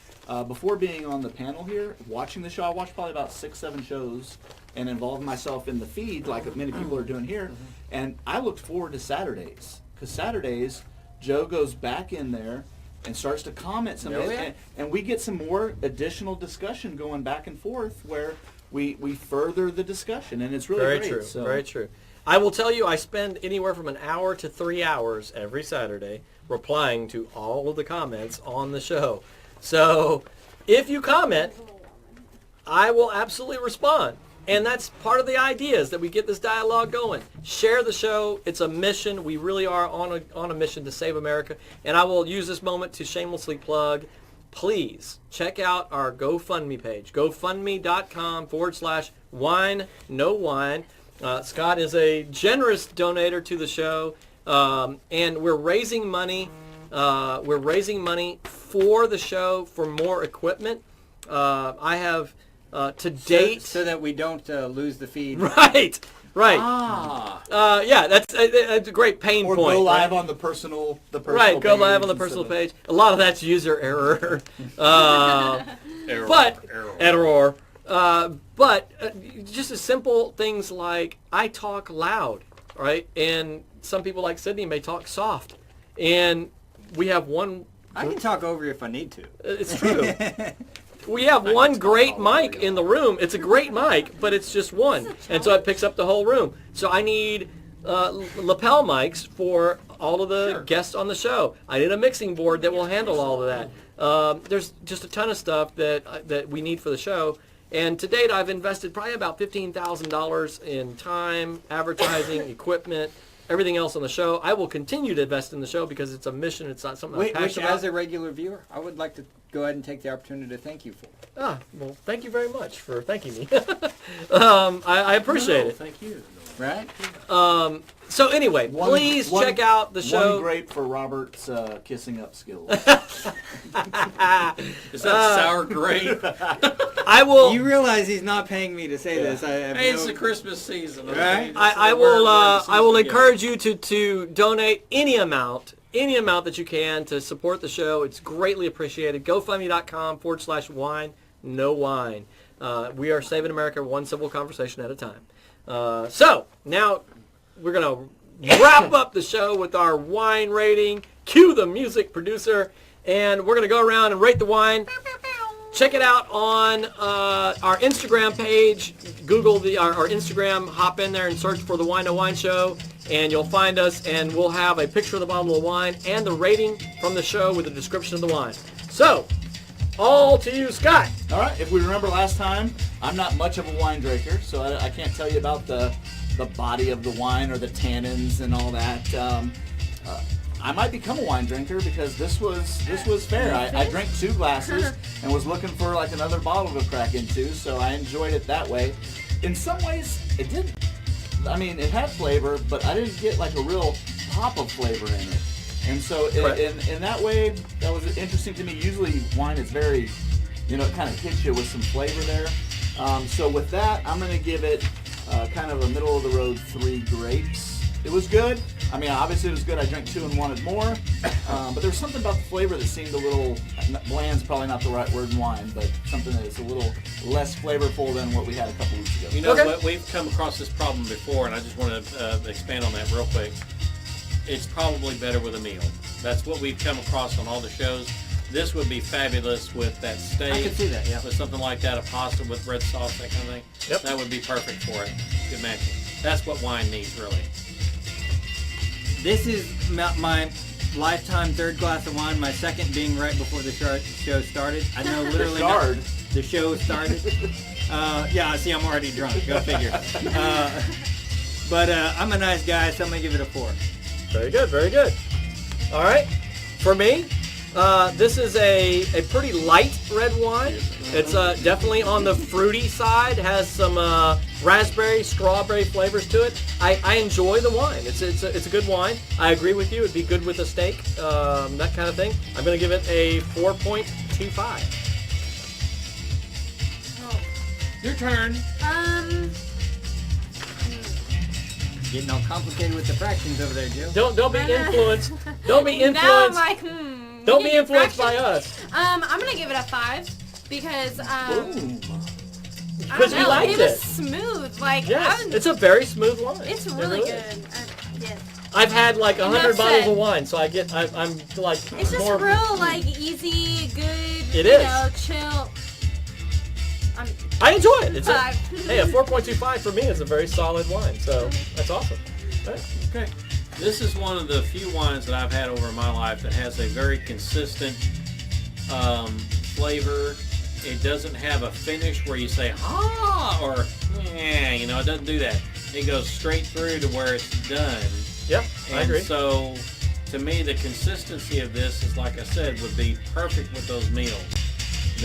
before being on the panel here, watching the show, I watched probably about 6-7 shows and involved myself in the feed like many people are doing here. And I looked forward to Saturdays because Saturdays, Joe goes back in there and starts to comment some of it, and we get some more additional discussion going back and forth where we further the discussion, and it's really Very great. true. So. Very true. I will tell you, I spend anywhere from an hour to 3 hours every Saturday replying to all of the comments on the show. So if you comment, I will absolutely respond. And that's part of the idea, is that we get this dialogue going. Share the show. It's a mission. We really are on a mission to save America. And I will use this moment to shamelessly plug, please check out our GoFundMe page, gofundme.com/Whine No Wine. Scott is a generous donator to the show, and we're raising money. We're raising money for the show for more equipment. I have to date, so that we don't lose the feed. right. Ah. Yeah, that's a great pain Or point. go live right? on the personal Right, go page live on the instead personal of- page. A lot of that's user error. Error, But error. but just as simple things like I talk loud, right? And some people like Sydney may talk soft. And we have one. I can talk over you if I need to. It's true. We have one great mic in the room. It's a great mic, but it's just one. And so it picks up the whole room. So I need lapel mics for all of the guests on the show. I need a mixing board that will handle all of that. There's just a ton of stuff that we need for the show. And to date, I've invested probably about $15,000 in time, advertising, equipment, everything else on the show. I will continue to invest in the show because it's a mission. It's not something I'm Which, passionate about. as a regular viewer, I would like to go ahead and take the opportunity to thank you for. Well, thank you very much for thanking me. I appreciate it. Thank you. Right? So anyway, One- please one- check out the show. One grape for Robert's kissing up skills. Is that sour grape? I will. You realize he's not paying me to say this. I have Hey, it's no- the Christmas season. Okay? Right. I will. I will encourage you to donate any amount that you can to support the show. It's greatly appreciated. GoFundMe.com/Whine No Wine. We are saving America one civil conversation at a time. So now we're gonna wrap up the show with our wine rating. Cue the music, producer, and we're gonna go around and rate the wine. Check it out on our Instagram page. Google our Instagram, hop in there and search for the Wino Wine Show, and you'll find us, and we'll have a picture of the bottle of wine and the rating from the show with a description of the wine. So, all to you, Scott. All right, if we remember last time, I'm not much of a wine drinker, so I can't tell you about the body of the wine or the tannins and all that. I might become a wine drinker because this was fair. I drank 2 glasses and was looking for like another bottle to crack into, so I enjoyed it that way. In some ways, it didn't. I mean, it had flavor, but I didn't get like a real pop of flavor in it. And so in that way, that was interesting to me. Usually wine is very, it kind of hits you with some flavor there. So with that, I'm going to give it kind of a middle of the road 3 grapes. It was good. I mean, obviously it was good. I drank 2 and wanted more. But there was something about the flavor that seemed a little, bland's probably not the right word in wine, but something that is a little less flavorful than what we had a couple weeks ago. You know what? We've come across this problem before, and I just want to expand on that real quick. It's probably better with a meal. That's what we've come across on all the shows. This would be fabulous with that steak. I could see that, yeah. With something like that, a pasta with red sauce, that kind of thing. Yep. That would be perfect for it. Good matching. That's what wine needs, really. This is my lifetime 3rd glass of wine, my 2nd being right before the show started. I know literally the show started. Yeah, see, I'm already drunk. Go figure. But I'm a nice guy, so I'm going to give it a 4. Very good, very good. All right. For me, This is a pretty light red wine. It's definitely on the fruity side. Has some raspberry, strawberry flavors to it. I enjoy the wine. It's a good wine. I agree with you. It'd be good with a steak, that kind of thing. I'm going to give it a 4.25. Your turn. Getting all complicated with the fractions over there, Joe. Don't be influenced. Don't be Now I'm influenced. like, Don't we be can do influenced by fractions. us. I'm gonna give it a 5 because I Because don't we know, liked it was it. smooth. Like Yes, I'm- it's a very smooth wine. it's It really is. good. Yes. I've had like 100 Enough bottles said. of wine, so I'm like It's just more. real like easy, good. It you is. know, chill. I enjoy it. It's a, 5. hey, a 4.25 for me is a very solid wine, so that's awesome. Right. Okay. This is one of the few wines that I've had over my life that has a very consistent flavor. It doesn't have a finish where you say, or, it doesn't do that. It goes straight through to where it's done. Yep, I agree. And so, to me, the consistency of this is, like I said, would be perfect with those meals.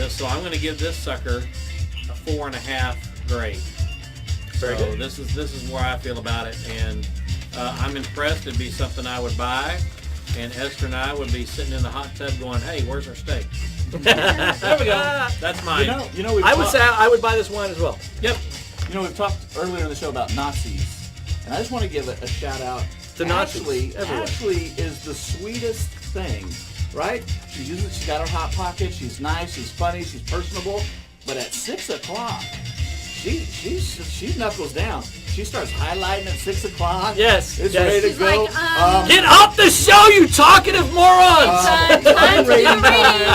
So I'm going to give this sucker a 4.5 grade. Very So good. this is where I feel about it, and I'm impressed. It'd be something I would buy, and Esther and I would be sitting in the hot tub going, "Hey, where's our steak?" There we go. That's mine. We've I would say I would buy this wine as well. Yep. we've talked earlier in the show about Nazis, and I just want to give a shout out To Nazis Ashley. everywhere. Ashley is the sweetest thing, right? She's got her hot pocket. She's nice. She's funny. She's personable. But at 6 o'clock, she knuckles down. She starts highlighting at 6 o'clock. Yes, It's yes. ready to She's go. like, Get off the show, you talkative morons! time to do a rating.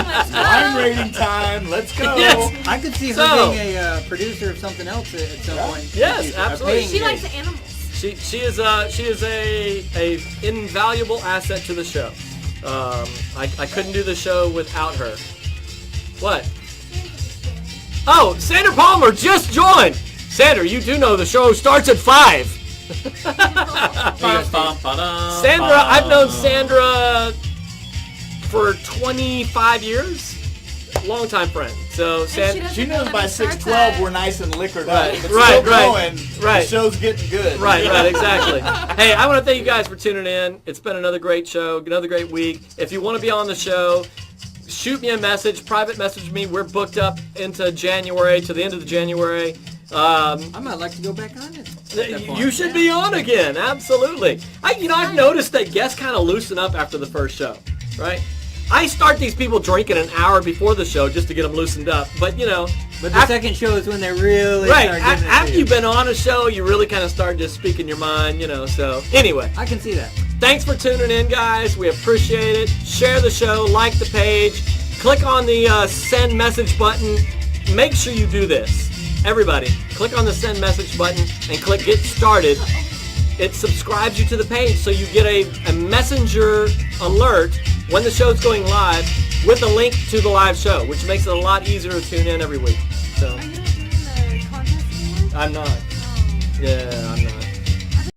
Let's Wine go. rating time. Let's go. Yes. I could see her So- being a producer of something else at some point. Yes, A absolutely. paying She gig. likes animals. She is a invaluable asset to the show. I couldn't do the show without her. What? Oh, Sandra Palmer just joined. Sandra, you do know the show starts at 5. Sandra, I've known Sandra for 25 years. Longtime friend. So she Sandra, doesn't She knows by Starts 6:12 at- we're nice and liquored Right, up. But right, still right, going. right. The show's getting good. Right, exactly. Hey, I want to thank you guys for tuning in. It's been another great show, another great week. If you want to be on the show, shoot me a message, private message me. We're booked up into January, to the end of the January. I might like to go back on it. at that point. You should be on again, absolutely. I've noticed that guests kind of loosen up after the first show, right? I start these people drinking an hour before the show just to get them loosened up, but But the second show is when they really right, start giving it to after you. you've been on a show, you really kind of start just speaking your mind, so anyway. I can see that. Thanks for tuning in, guys. We appreciate it. Share the show, like the page, click on the send message button. Make sure you do this. Everybody, click on the send message button and click get started. It subscribes you to the page so you get a messenger alert when the show's going live with a link to the live show, which makes it a lot easier to tune in every week. So Are you not doing the contest anymore? I'm not. Oh. Yeah, I'm not.